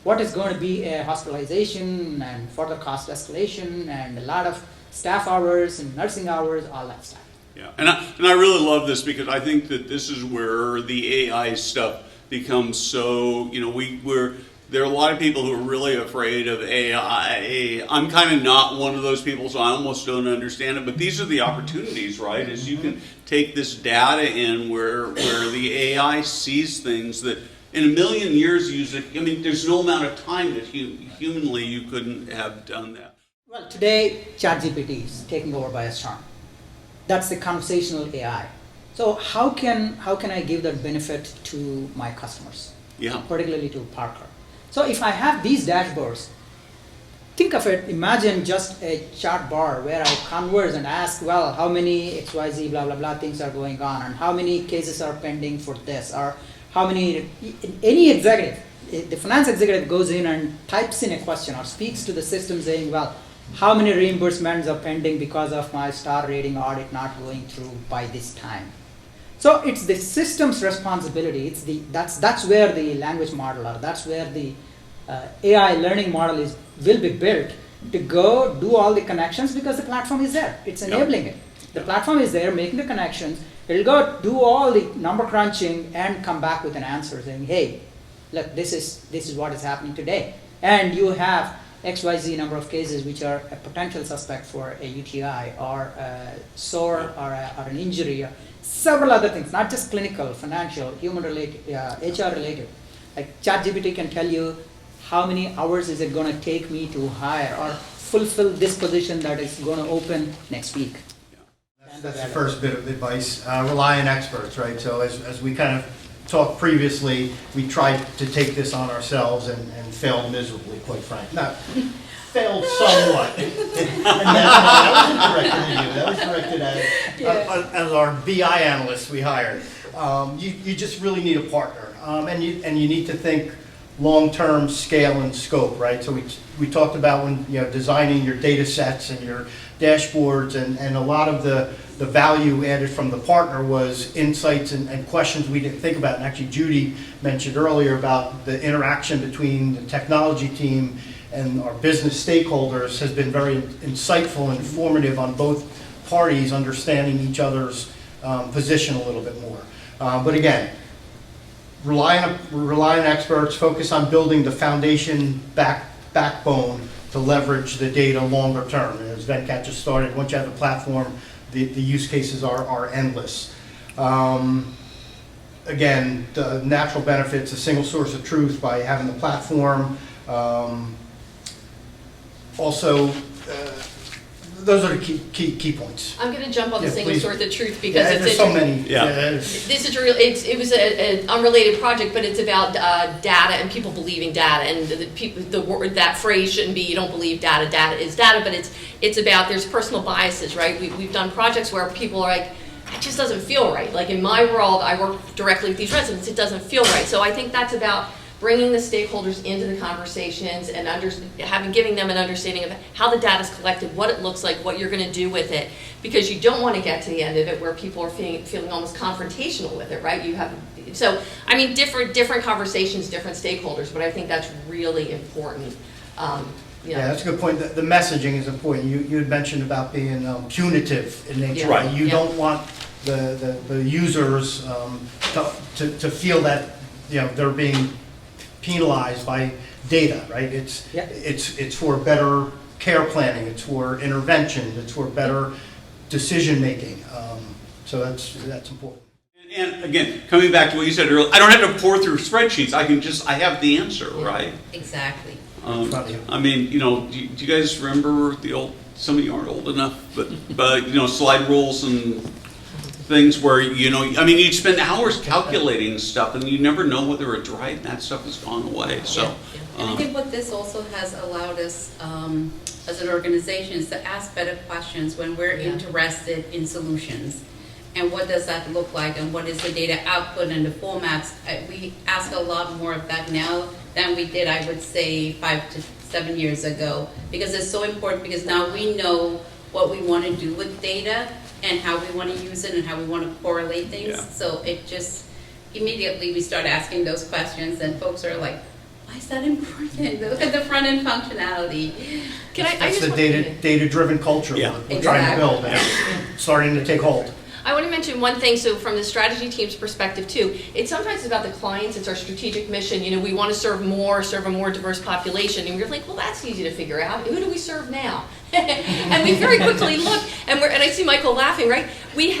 Speaker 1: what is going to be a hospitalization and further cost escalation and a lot of staff hours and nursing hours, all that stuff.
Speaker 2: Yeah, and I really love this because I think that this is where the AI stuff becomes so, there are a lot of people who are really afraid of AI. I'm kind of not one of those people, so I almost don't understand it. But these are the opportunities, right? Is you can take this data in where the AI sees things that in a million years there's no amount of time that humanly you couldn't have done that.
Speaker 1: Well, today, ChatGPT is taking over by a storm. That's the conversational AI. So how can I give that benefit to my customers?
Speaker 2: Yeah.
Speaker 1: Particularly to Parker. So if I have these dashboards, think of it, imagine just a chart bar where I converse and ask, well, how many XYZ blah, blah, blah things are going on, and how many cases are pending for this, or how many, any executive, the finance executive goes in and types in a question or speaks to the system saying, well, how many reimbursements are pending because of my star rating audit not going through by this time? So it's the system's responsibility. That's where the language model, or that's where the AI learning model will be built to go do all the connections, because the platform is there. It's enabling it. The platform is there making the connections. It'll go do all the number crunching and come back with an answer saying, hey, look, this is what is happening today. And you have XYZ number of cases which are a potential suspect for a UTI or a SOAR or an injury, or several other things, not just clinical, financial, human related, HR related. Like ChatGPT can tell you how many hours is it going to take me to hire or fulfill this position that is going to open next week.
Speaker 5: That's the first bit of advice. Rely on experts, right? So as we kind of talked previously, we tried to take this on ourselves and failed miserably, quite frankly. Not failed somewhat. And that was directed at our BI analysts we hired. You just really need a partner, and you need to think long-term scale and scope, right? So we talked about when designing your data sets and your dashboards, and a lot of the value added from the partner was insights and questions we didn't think about. And actually Judy mentioned earlier about the interaction between the technology team and our business stakeholders has been very insightful and informative on both parties understanding each other's position a little bit more. But again, rely on experts, focus on building the foundation backbone to leverage the data longer term. And as Venkat just started, once you have the platform, the use cases are endless. Again, the natural benefits, a single source of truth by having the platform. Also, those are the key points.
Speaker 4: I'm going to jump on the
Speaker 5: Yeah,
Speaker 4: single
Speaker 5: please.
Speaker 4: source of truth because
Speaker 5: There's so many.
Speaker 4: This is real. It was an unrelated project, but it's about data and people believing data. And the word, that phrase shouldn't be, you don't believe data. Data is data, but it's about, there's personal biases, right? We've done projects where people are like, it just doesn't feel right. Like in my world, I work directly with these residents. It doesn't feel right. So I think that's about bringing the stakeholders into the conversations and giving them an understanding of how the data is collected, what it looks like, what you're going to do with it, because you don't want to get to the end of it where people are feeling almost confrontational with it, right? Different conversations, different stakeholders, but I think that's really important.
Speaker 5: Yeah, that's a good point. The messaging is important. You had mentioned about being punitive in nature.
Speaker 4: Yeah. Right.
Speaker 5: You don't want the users to feel that they're being penalized by data, right? It's for better care planning. It's for intervention. It's for better decision making. So that's important.
Speaker 2: And again, coming back to what you said earlier, I don't have to pour through spreadsheets. I have the answer, right?
Speaker 7: Exactly.
Speaker 2: I mean, do you guys remember the old? Some of you aren't old enough, but slide rules and things where you'd spend hours calculating stuff, and you never know whether it's right, and that stuff has gone away. So,
Speaker 7: and I think what this also has allowed us as an organization is to ask better questions when we're interested in solutions. And what does that look like, and what is the data output and the formats? We ask a lot more of that now than we did, I would say, 5 to 7 years ago, because it's so important, because now we know what we want to do with data and how we want to use it and how we want to correlate things.
Speaker 2: Yeah.
Speaker 7: So it just, immediately we start asking those questions, and folks are like, why is that important? Look at the front end functionality.
Speaker 5: That's the data-driven culture we're trying to build, and it's starting to take hold.
Speaker 4: I want to mention one thing, so from the strategy team's perspective too, it's sometimes about the clients, it's our strategic mission, we want to serve a more diverse population, and we're like, well, that's easy to figure out. Who do we serve now? And we very quickly look, and I see Michael laughing, right? We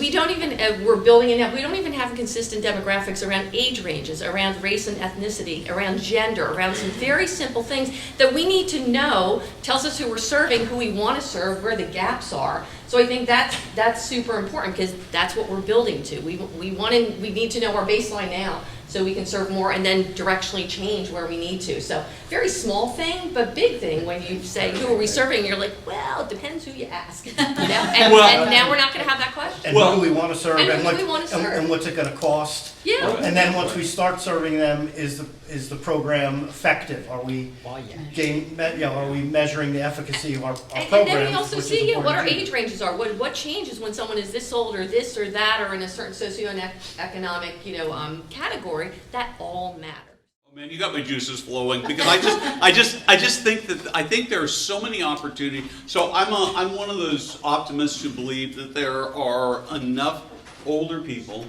Speaker 4: don't even, we're building it now, we don't even have consistent demographics around age ranges, around race and ethnicity, around gender, around some very simple things that we need to know, tells us who we're serving, who we want to serve, where the gaps are. So I think that's super important, because that's what we're building to. We need to know our baseline now, so we can serve more and then directionally change where we need to. So very small thing, but big thing when you say, who are we serving? You're like, well, it depends who you ask. And now we're not going to have that question.
Speaker 5: And who do we want to serve,
Speaker 4: and
Speaker 5: what's it going to cost?
Speaker 4: Yeah.
Speaker 5: And then once we start serving them, is the program effective? Are we are we measuring the efficacy of our programs?
Speaker 4: And then we also see what our age ranges are. What changes when someone is this old or this or that, or in a certain socioeconomic category. That all matters.
Speaker 2: Oh man, you got my juices flowing, because I just think there are so many opportunities. So I'm one of those optimists who believe that there are enough older people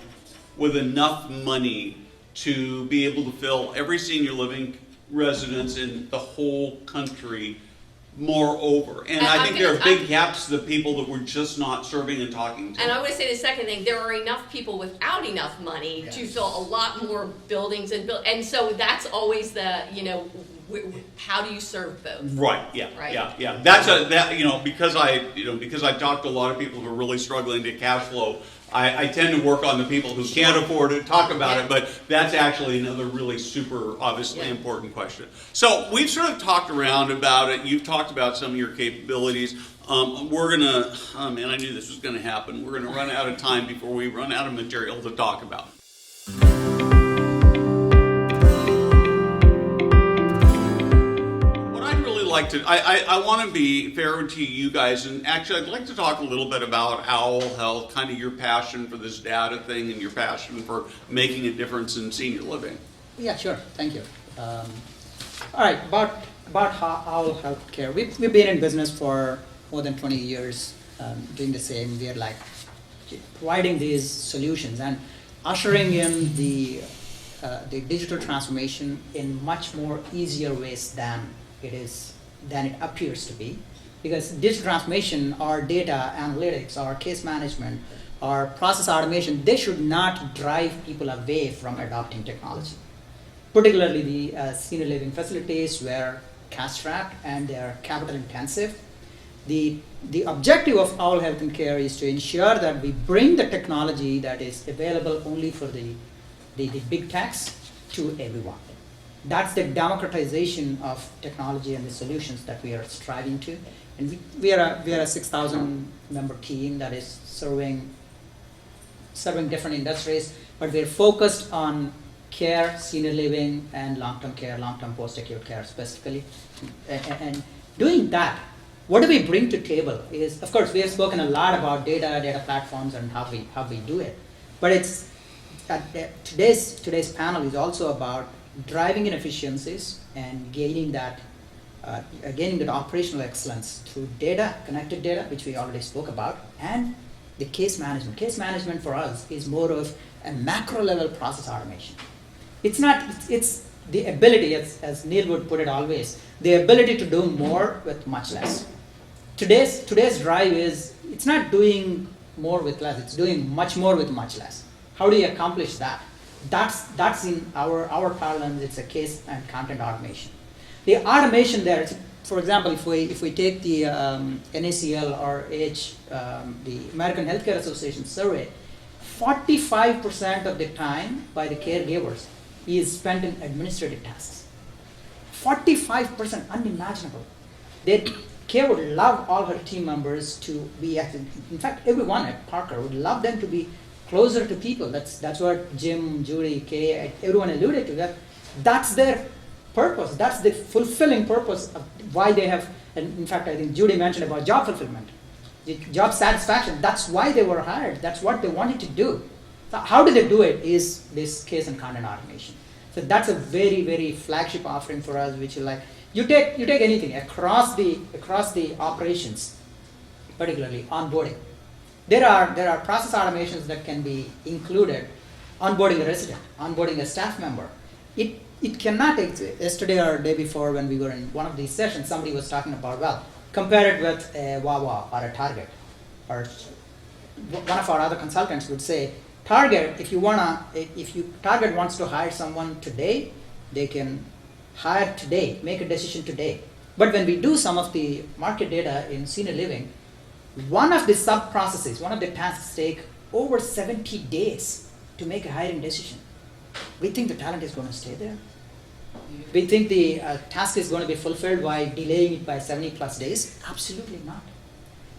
Speaker 2: with enough money to be able to fill every senior living residence in the whole country. Moreover, and I think there are big gaps, the people that we're just not serving and talking to.
Speaker 4: And I would say the second thing, there are enough people without enough money to fill a lot more buildings and so that's always the how do you serve both?
Speaker 2: Right. Yeah.
Speaker 4: Right.
Speaker 2: Yeah. That's because I talked to a lot of people who are really struggling to cash flow. I tend to work on the people who can't afford it, talk about it, but that's actually another really super, obviously important question. So we've sort of talked around about it. You've talked about some of your capabilities. We're going to, I knew this was going to happen. We're going to run out of time before we run out of material to talk about. I want to be fair to you guys, and actually I'd like to talk a little bit about Owl Health, kind of your passion for this data thing and your passion for making a difference in senior living.
Speaker 1: Yeah, sure. Thank you. All right, about OwlHealth&Care. We've been in business for more than 20 years, doing the same. We are providing these solutions and ushering in the digital transformation in much more easier ways than it appears to be, because digital transformation, or data analytics, or case management, or process automation, they should not drive people away from adopting technology. Particularly the senior living facilities where cash-strapped and they are capital intensive. The objective of OwlHealth&Care is to ensure that we bring the technology that is available only for the big techs to everyone. That's the democratization of technology and the solutions that we are striving to. And we are a 6,000 member team that is serving different industries, but we're focused on care, senior living, and long-term care, long-term post-acute care specifically. And doing that, what do we bring to table is, of course, we have spoken a lot about data platforms and how we do it. But it's today's panel is also about driving in efficiencies and gaining that operational excellence through data, connected data, which we already spoke about, and the case management. Case management for us is more of a macro level process automation. It's the ability, as Neil would put it always, the ability to do more with much less. Today's drive is, it's not doing more with less, it's doing much more with much less. How do you accomplish that? That's in our parlance, it's a case and content automation. The automation there, for example, if we take the NACL or the American Healthcare Association survey, 45% of the time by the caregivers is spent in administrative tasks. 45%, unimaginable. Care would love all her team members to be active. In fact, everyone at Parker would love them to be closer to people. That's what Jim, Judy, Kay, everyone alluded to. That's their purpose. That's the fulfilling purpose of why they have. And in fact, I think Judy mentioned about job fulfillment, job satisfaction. That's why they were hired. That's what they wanted to do. So how do they do it? Is this case and content automation. So that's a very, very flagship offering for us, which is like you take anything across the operations, particularly onboarding. There are process automations that can be included. Onboarding a resident, onboarding a staff member. It cannot exist. Yesterday or day before, when we were in one of these sessions, somebody was talking about, well, compare it with a Wawa or a Target. Or one of our other consultants would say, Target, if Target wants to hire someone today, they can hire today, make a decision today. But when we do some of the market data in senior living, one of the sub-processes, one of the tasks take over 70 days to make a hiring decision. We think the talent is going to stay there. We think the task is going to be fulfilled by delaying it by 70 plus days. Absolutely not.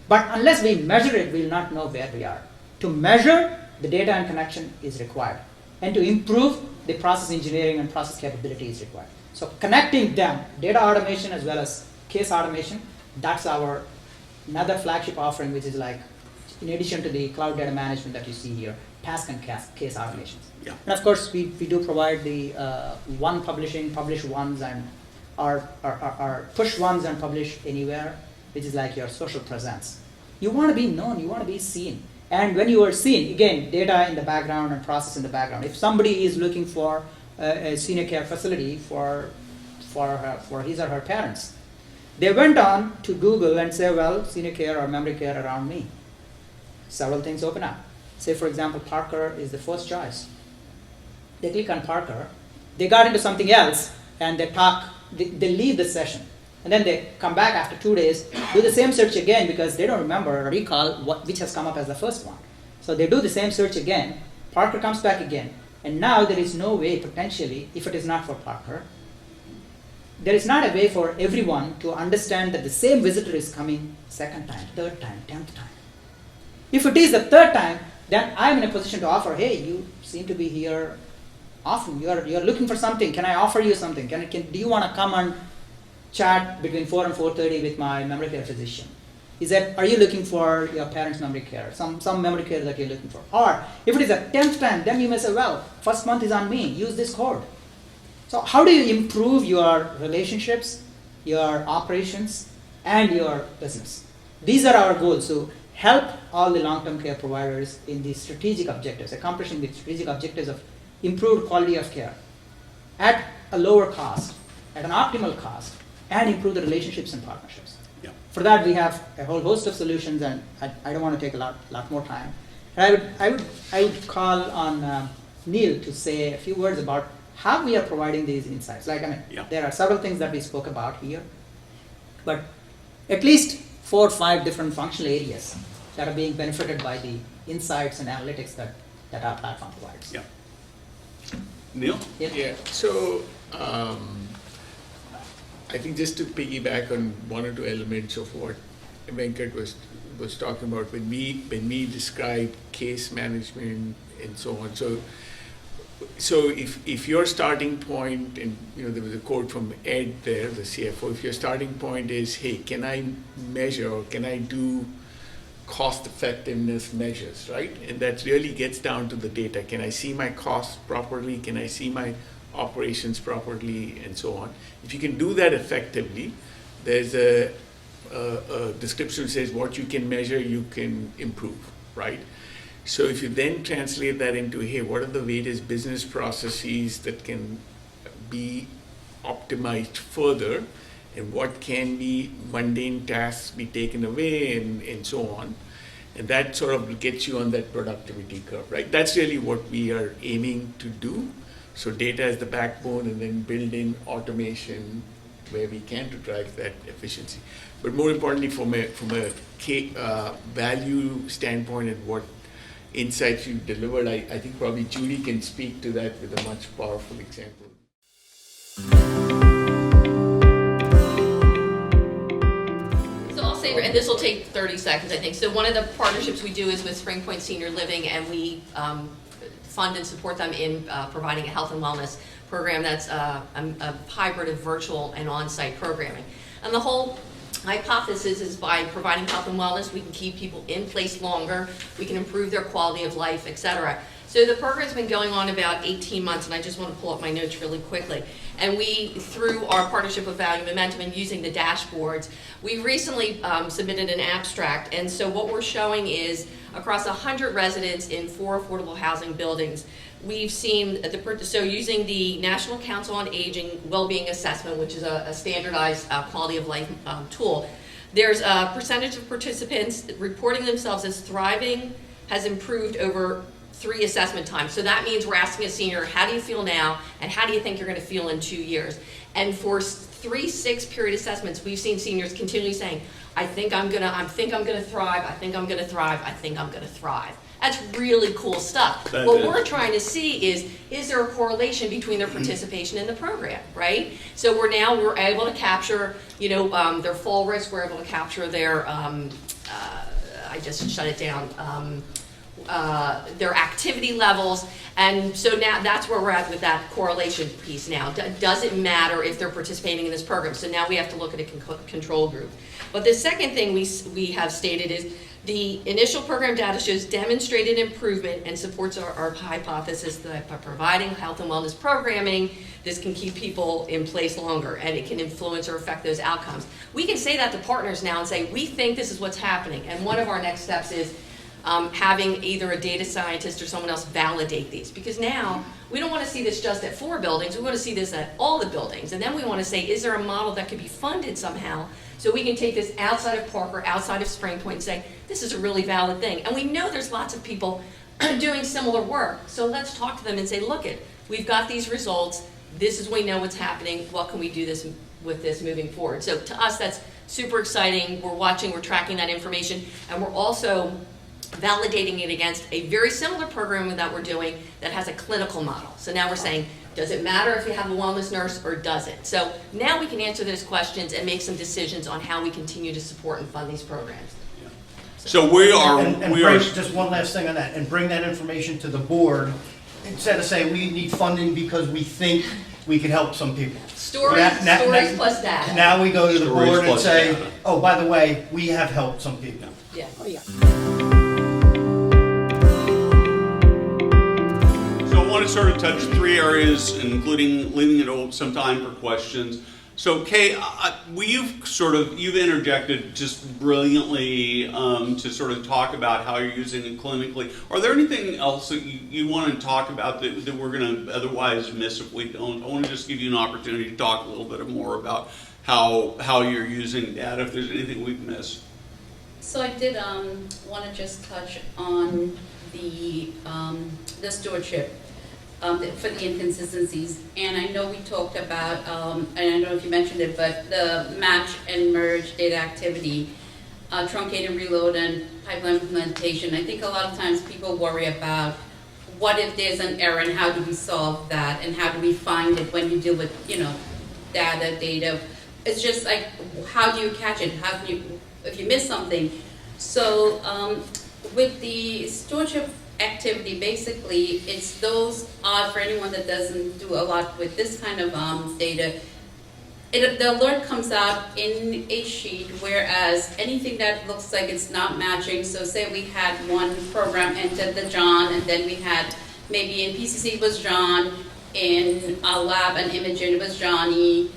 Speaker 1: But unless we measure it, we will not know where we are. To measure, the data and connection is required. And to improve, the process engineering and process capability is required. So connecting them, data automation as well as case automation, that's our another flagship offering, which is like, in addition to the cloud data management that you see here, task and case automations.
Speaker 2: Yeah.
Speaker 1: And of course, we do provide the one publishing, publish once, and our push once and publish anywhere, which is like your social presence. You want to be known, you want to be seen. And when you are seen, again, data in the background and process in the background. If somebody is looking for a senior care facility for his or her parents, they went on to Google and say, well, senior care or memory care around me. Several things open up. Say, for example, Parker is the first choice. They click on Parker, they got into something else, and they leave the session. And then they come back after 2 days, do the same search again because they don't remember or recall which has come up as the first one. So they do the same search again, Parker comes back again, and now there is no way potentially, if it is not for Parker, there is not a way for everyone to understand that the same visitor is coming second time, third time, 10th time. If it is the third time, then I'm in a position to offer, hey, you seem to be here often, you're looking for something, can I offer you something? Do you want to come and chat between 4 and 4:30 with my memory care physician? Are you looking for your parents' memory care, some memory care that you're looking for? Or if it is a 10th time, then you may say, well, first month is on me, use this code. So how do you improve your relationships, your operations, and your business? These are our goals. So help all the long-term care providers in the strategic objectives, accomplishing the strategic objectives of improved quality of care at a lower cost, at an optimal cost, and improve the relationships and partnerships.
Speaker 2: Yeah.
Speaker 1: For that, we have a whole host of solutions, and I don't want to take a lot more time. And I would call on Neil to say a few words about how we are providing these insights. There are several things that we spoke about here, but at least 4 or 5 different functional areas that are being benefited by the insights and analytics that our platform provides.
Speaker 2: Yeah. Neil?
Speaker 3: Yeah. So I think just to piggyback on 1 or 2 elements of what Venkat was talking about when we describe case management and so on. So So if your starting point, and there was a quote from Ed there, the CFO, if your starting point is, hey, can I measure or can I do cost effectiveness measures, right? And that really gets down to the data. Can I see my costs properly? Can I see my operations properly, and so on? If you can do that effectively, there's a description that says what you can measure, you can improve, right? So if you then translate that into, hey, what are the various business processes that can be optimized further, and what can be mundane tasks be taken away, and so on. And that sort of gets you on that productivity curve, right? That's really what we are aiming to do. So data is the backbone, and then build in automation where we can to drive that efficiency. But more importantly, from a value standpoint and what insights you've delivered, I think probably Judy can speak to that with a much powerful example.
Speaker 4: So I'll say, and this will take 30 seconds, I think. So one of the partnerships we do is with Spring Point Senior Living, and we fund and support them in providing a health and wellness program that's a hybrid of virtual and on-site programming. And the whole hypothesis is by providing health and wellness, we can keep people in place longer, we can improve their quality of life, etc. So the program's been going on about 18 months, and I just want to pull up my notes really quickly. And we, through our partnership with Value Momentum and using the dashboards, we recently submitted an abstract. And so what we're showing is across 100 residents in 4 affordable housing buildings, we've seen, so using the National Council on Aging Wellbeing Assessment, which is a standardized quality of life tool, there's a percentage of participants reporting themselves as thriving has improved over 3 assessment times. So that means we're asking a senior, how do you feel now, and how do you think you're going to feel in 2 years? And for 3 6-period assessments, we've seen seniors continually saying, I think I'm gonna thrive, I think I'm gonna thrive, I think I'm gonna thrive. That's really cool stuff. What we're trying to see is there a correlation between their participation in the program, right? So we're able to capture, their fall risk, we're able to capture their, I just shut it down, their activity levels, and so now that's where we're at with that correlation piece now. Does it matter if they're participating in this program? So now we have to look at a control group. But the second thing we have stated is the initial program data shows demonstrated improvement and supports our hypothesis that by providing health and wellness programming, this can keep people in place longer and it can influence or affect those outcomes. We can say that to partners now and say, we think this is what's happening. And one of our next steps is having either a data scientist or someone else validate these. Because now, we don't want to see this just at 4 buildings, we want to see this at all the buildings. And then we want to say, is there a model that could be funded somehow so we can take this outside of Parker, outside of Spring Point and say, this is a really valid thing. And we know there's lots of people doing similar work. So let's talk to them and say, look, we've got these results, this is we know what's happening, what can we do with this moving forward? So to us, that's super exciting. We're watching, we're tracking that information, and we're also validating it against a very similar program that we're doing that has a clinical model. So now we're saying, does it matter if you have a wellness nurse or does it? So now we can answer those questions and make some decisions on how we continue to support and fund these programs.
Speaker 2: Yeah. So we are
Speaker 5: just one last thing on that, and bring that information to the board instead of saying we need funding because we think we can help some people.
Speaker 4: Stories plus data.
Speaker 5: Now we go to the
Speaker 2: Stories
Speaker 5: board and
Speaker 2: plus
Speaker 5: say,
Speaker 2: data.
Speaker 5: oh, by the way, we have helped some people.
Speaker 4: Yeah.
Speaker 8: Oh, yeah.
Speaker 2: So I want to sort of touch 3 areas, including leaving it some time for questions. So Kay, you've interjected just brilliantly to sort of talk about how you're using it clinically. Are there anything else that you want to talk about that we're going to otherwise miss if we don't? I want to just give you an opportunity to talk a little bit more about how you're using data, if there's anything we've missed.
Speaker 7: So I did want to just touch on the stewardship for the inconsistencies. And I know we talked about, and I don't know if you mentioned it, but the match and merge data activity, truncate and reload, and pipeline implementation. I think a lot of times people worry about what if there's an error and how do we solve that and how do we find it when you deal with, data. It's just like, how do you catch it? How can you, if you miss something? So with the stewardship activity, basically, it's those, for anyone that doesn't do a lot with this kind of data, the alert comes out in a sheet, whereas anything that looks like it's not matching, so say we had one program entered the John, and then we had maybe in PCC it was John, in a lab and imaging it was Johnny,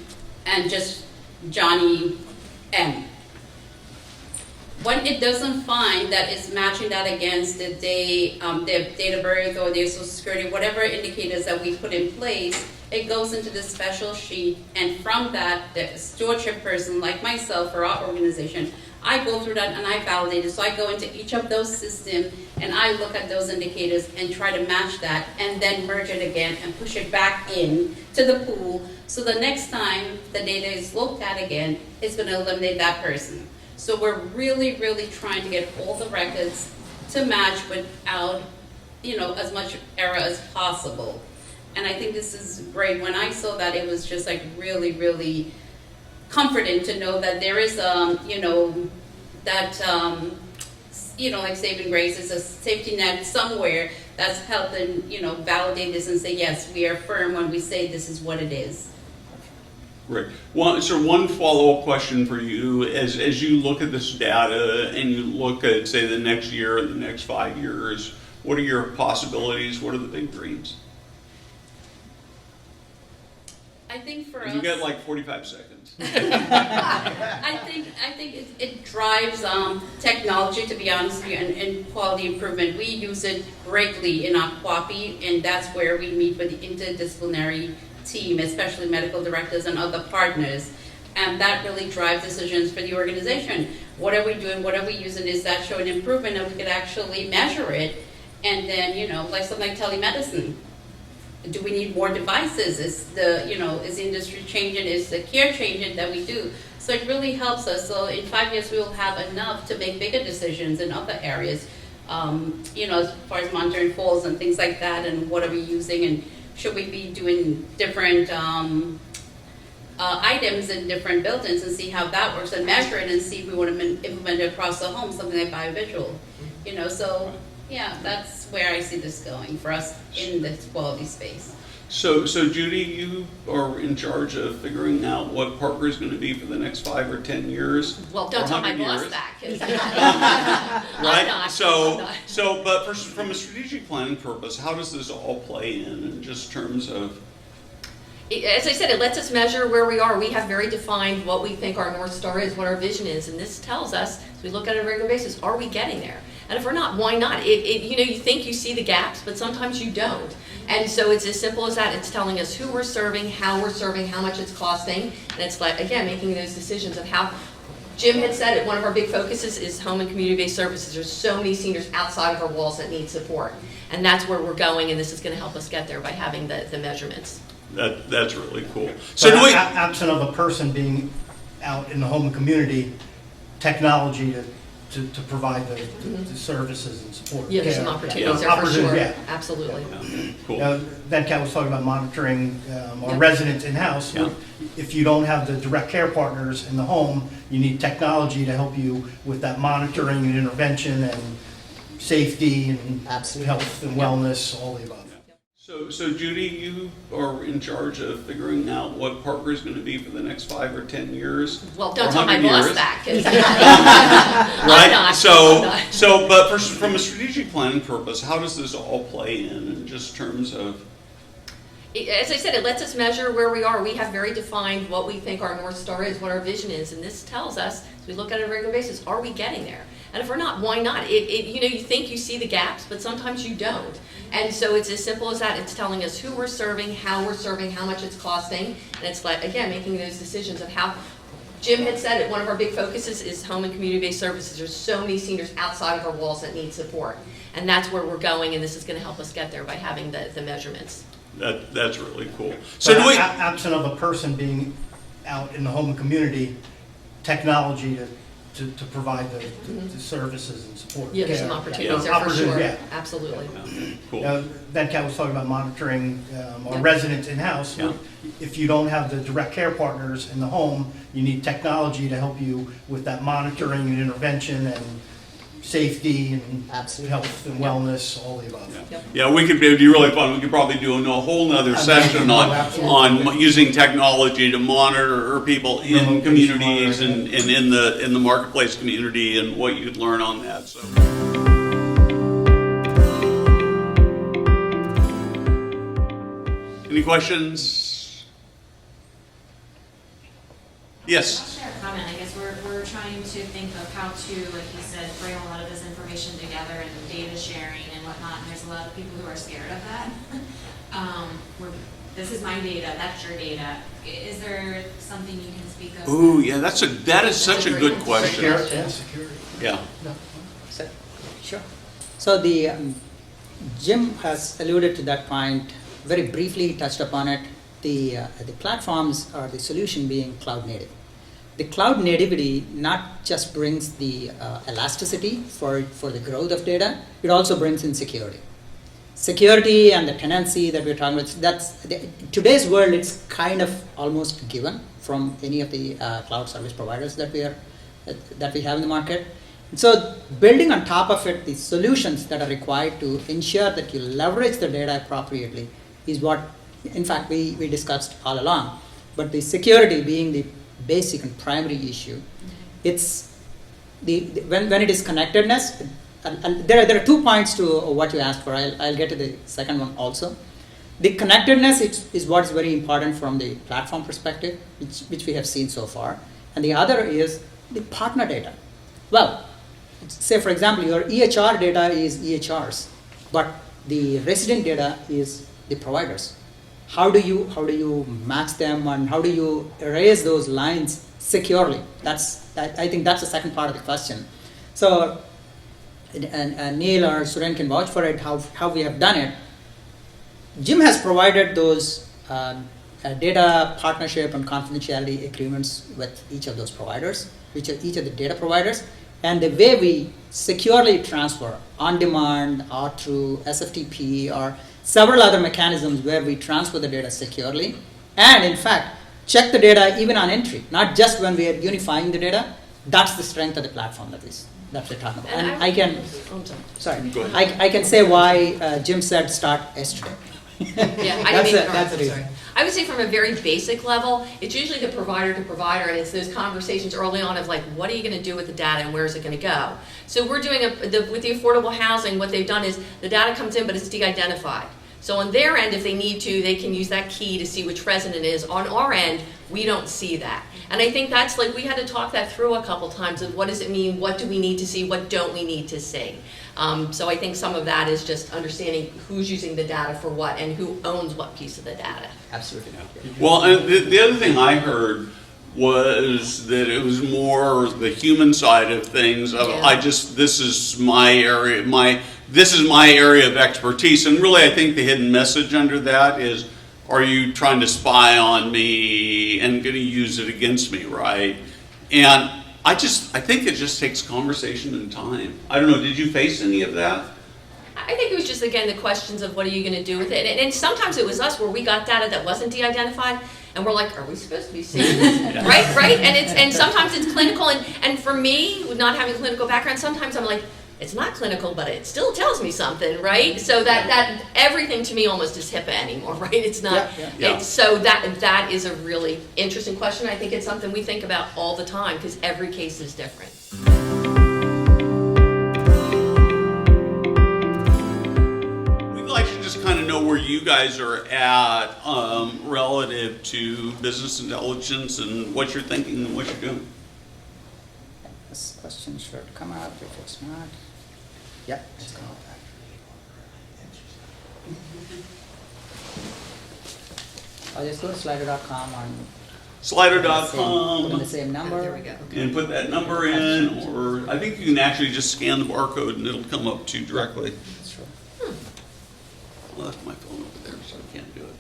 Speaker 7: and just Johnny M. When it doesn't find that it's matching that against the day, their date of birth or their social security, whatever indicators that we put in place, it goes into this special sheet, and from that, the stewardship person like myself or our organization, I go through that and I validate it. So I go into each of those systems and I look at those indicators and try to match that and then merge it again and push it back in to the pool. So the next time the data is looked at again, it's going to eliminate that person. So we're really, really trying to get all the records to match without, as much error as possible. And I think this is great. When I saw that, it was just like really, really comforting to know that there is, like saving grace is a safety net somewhere that's helping, validate this and say, yes, we are firm when we say this is what it is.
Speaker 2: Great. One follow-up question for you. As you look at this data and you look at, say, the next year or the next 5 years, what are your possibilities? What are the big dreams?
Speaker 7: I think for us,
Speaker 2: You get like 45 seconds.
Speaker 7: I think it drives technology, to be honest with you, and quality improvement. We use it greatly in our QAPI, and that's where we meet with the interdisciplinary team, especially medical directors and other partners, and that really drives decisions for the organization. What are we doing? What are we using? Is that showing improvement? And we could actually measure it, and then like something like telemedicine. Do we need more devices? Is the industry changing? Is the care changing that we do? So it really helps us. So in 5 years we will have enough to make bigger decisions in other areas. As far as monitoring falls and things like that, and what are we using, and should we be doing different items in different buildings and see how that works, and measure it and see if we want to implement it across the home, something like biovisual. So yeah, that's where I see this going for us in this quality space.
Speaker 2: So Judy, you are in charge of figuring out what Parker is going to be for the next 5 or 10 years.
Speaker 4: Well, don't
Speaker 2: or
Speaker 4: tell my
Speaker 2: 100
Speaker 4: boss
Speaker 2: years.
Speaker 4: that.
Speaker 2: Right?
Speaker 4: I'm not.
Speaker 2: But from a strategic planning purpose, how does this all play in just terms of?
Speaker 4: As I said, it lets us measure where we are. We have very defined what we think our North Star is, what our vision is, and this tells us, as we look at it on a regular basis, are we getting there? And if we're not, why not? You think you see the gaps, but sometimes you don't. And so it's as simple as that. It's telling us who we're serving, how much it's costing, and it's like, again, making those decisions of how. Jim had said it, one of our big focuses is home and community-based services. There's so many seniors outside of our walls that need support. And that's where we're going, and this is going to help us get there by having the measurements.
Speaker 2: That's really cool.
Speaker 5: So absent of a person being out in the home and community, technology to provide the services and support.
Speaker 4: Yeah, there's some opportunities there for sure.
Speaker 5: Yeah.
Speaker 4: Absolutely.
Speaker 2: Cool.
Speaker 5: Then Kat was talking about monitoring our
Speaker 4: Yeah.
Speaker 5: residents in-house.
Speaker 2: Yeah.
Speaker 5: If you don't have the direct care partners in the home, you need technology to help you with that monitoring and intervention and safety and health and wellness, all the above.
Speaker 2: So Judy, you are in charge of figuring out what Parker is going to be for the next 5 or 10 years.
Speaker 4: Well, don't
Speaker 2: or
Speaker 4: tell my
Speaker 2: 100
Speaker 4: boss
Speaker 2: years.
Speaker 4: that.
Speaker 2: Right. From a strategic planning purpose, how does this all play in just terms of?
Speaker 4: As I said, it lets us measure where we are. We have very defined what we think our North Star is, what our vision is, and this tells us, as we look at it on a regular basis, are we getting there? And if we're not, why not? You think you see the gaps, but sometimes you don't. And so it's as simple as that. It's telling us who we're serving, how much it's costing, and it's like, again, making those decisions of how. Jim had said it, one of our big focuses is home and community-based services. There's so many seniors outside of our walls that need support. And that's where we're going, and this is going to help us get there by having the measurements.
Speaker 2: That's really cool.
Speaker 5: So absent of a person being out in the home and community, technology to provide the services and support.
Speaker 4: Yeah, there's some opportunities there for sure.
Speaker 5: Yeah.
Speaker 4: Absolutely.
Speaker 2: Cool.
Speaker 5: Then Kat was talking about monitoring our
Speaker 4: Yeah.
Speaker 5: residents in-house.
Speaker 2: Yeah.
Speaker 5: If you don't have the direct care partners in the home, you need technology to help you with that monitoring and intervention and safety and
Speaker 1: Absolutely.
Speaker 5: health and wellness, all the above.
Speaker 2: Yeah, we could, it'd be really fun. We could probably do a whole nother session on using technology to monitor people in
Speaker 5: Remote
Speaker 2: communities
Speaker 5: monitoring.
Speaker 2: and in the marketplace community and what you could learn on that. So. Any questions? Yes.
Speaker 8: I'll share a comment. I guess we're trying to think of how to, like you said, bring a lot of this information together and data sharing and whatnot. And there's a lot of people who are scared of that. This is my data, that's your data. Is there something you can speak of?
Speaker 2: Ooh, yeah, that is such a good question.
Speaker 5: Security.
Speaker 2: Yeah.
Speaker 1: Sure. So the Jim has alluded to that point very briefly, touched upon it. The platforms or the solution being cloud native. The cloud nativity not just brings the elasticity for the growth of data, it also brings in security. Security and the tenancy that we're talking about, today's world, it's kind of almost given from any of the cloud service providers that we have in the market. And so building on top of it, the solutions that are required to ensure that you leverage the data appropriately is what, in fact, we discussed all along. But the security being the basic and primary issue, it's when it is connectedness. And there are 2 points to what you asked for. I'll get to the second one also. The connectedness is what is very important from the platform perspective, which we have seen so far. And the other is the partner data. Well, say for example, your EHR data is EHRs, but the resident data is the providers. How do you match them, and how do you erase those lines securely? I think that's the second part of the question. So. And Neil or Suren can vouch for it, how we have done it. Jim has provided those data partnership and confidentiality agreements with each of those providers, each of the data providers, and the way we securely transfer on demand or through SFTP or several other mechanisms where we transfer the data securely, and in fact check the data even on entry, not just when we are unifying the data. That's the strength of the platform that we're talking about. And I can say why Jim said start yesterday.
Speaker 4: Yeah, I didn't mean to
Speaker 1: that's the
Speaker 4: interrupt,
Speaker 1: reason.
Speaker 4: sorry. I would say from a very basic level, it's usually the provider to provider, and it's those conversations early on of like, what are you going to do with the data and where is it going to go? So we're doing with the affordable housing, what they've done is the data comes in, but it's de-identified. So on their end, if they need to, they can use that key to see which resident is. On our end, we don't see that. And I think that's like, we had to talk that through a couple times of what does it mean, what do we need to see, what don't we need to see. So I think some of that is just understanding who's using the data for what and who owns what piece of the data.
Speaker 1: Absolutely.
Speaker 2: Well, and the other thing I heard was that it was more the human side of things.
Speaker 4: Yeah.
Speaker 2: This is my area, of expertise, and really, I think the hidden message under that is, are you trying to spy on me and going to use it against me, right? And I think it just takes conversation and time. I don't know. Did you face any of that?
Speaker 4: I think it was just, again, the questions of what are you going to do with it. And sometimes it was us where we got data that wasn't de-identified, and we're like, are we supposed to be seeing this?
Speaker 2: Yeah.
Speaker 4: Right? And sometimes it's clinical. And for me, not having a clinical background, sometimes I'm like, it's not clinical, but it still tells me something, right? So that everything to me almost is HIPAA anymore, right? It's not.
Speaker 2: Yeah.
Speaker 4: So that is a really interesting question. I think it's something we think about all the time because every case is different.
Speaker 2: We'd like to just kind of know where you guys are at relative to business intelligence and what you're thinking and what you're doing.
Speaker 1: This question should come up if it's not. Yep, it's come up. I'll just go to slider.com on
Speaker 2: Slider.com.
Speaker 1: put in the same number.
Speaker 4: There we go.
Speaker 2: And put that number in, or I think you can actually just scan the barcode and it'll come up to you directly.
Speaker 1: That's true.
Speaker 2: I left my phone over there, so I can't do it.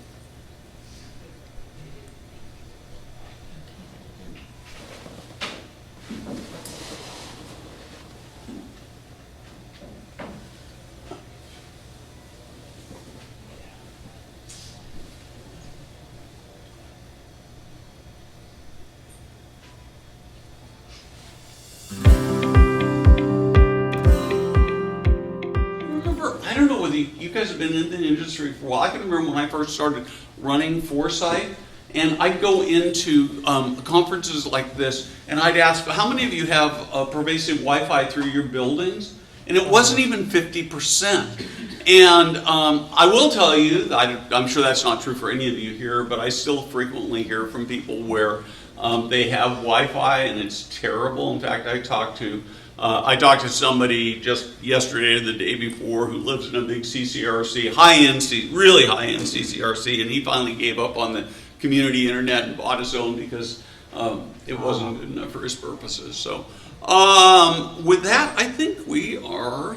Speaker 2: you guys have been in the industry for a while. I can remember when I first started running Foresight, and I'd go into conferences like this, and I'd ask, how many of you have pervasive Wi-Fi through your buildings? And it wasn't even 50%. And I will tell you, I'm sure that's not true for any of you here, but I still frequently hear from people where they have Wi-Fi and it's terrible. In fact, I talked to somebody just yesterday or the day before who lives in a big CCRC, really high-end CCRC, and he finally gave up on the community internet and bought his own because it wasn't good enough for his purposes. So with that, I think we are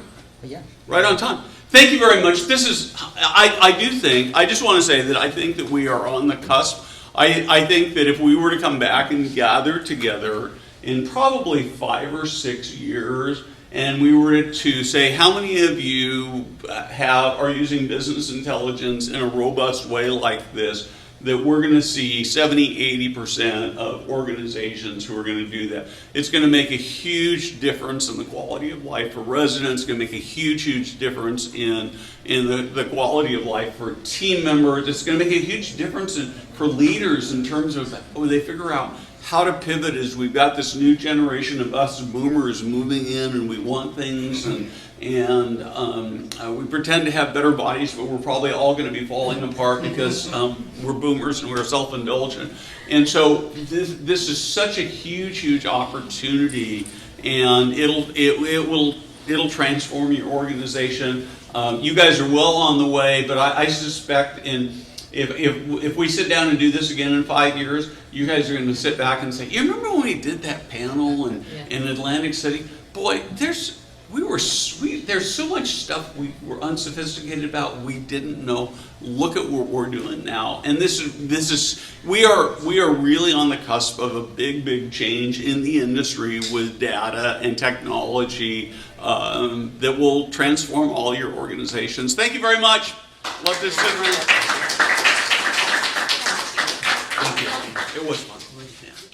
Speaker 2: right on time. Thank you very much. This is, I just want to say that I think that we are on the cusp. I think that if we were to come back and gather together in probably 5 or 6 years, and we were to say, how many of you are using business intelligence in a robust way like this, that we're going to see 70-80% of organizations who are going to do that. It's going to make a huge difference in the quality of life for residents. It's going to make a huge difference in the quality of life for team members. It's going to make a huge difference for leaders in terms of when they figure out how to pivot as we've got this new generation of us boomers moving in, and we want things, and we pretend to have better bodies, but we're probably all going to be falling apart because we're boomers and we're self-indulgent. And so this is such a huge opportunity, and it'll transform your organization. You guys are well on the way, but I suspect if we sit down and do this again in 5 years, you guys are going to sit back and say, you remember when we did that panel in Atlantic City? Boy, there's so much stuff we were unsophisticated about, we didn't know. Look at what we're doing now. And we are really on the cusp of a big change in the industry with data and technology that will transform all your organizations. Thank you very much. Love to sit around. Thank you. It was fun. Yeah.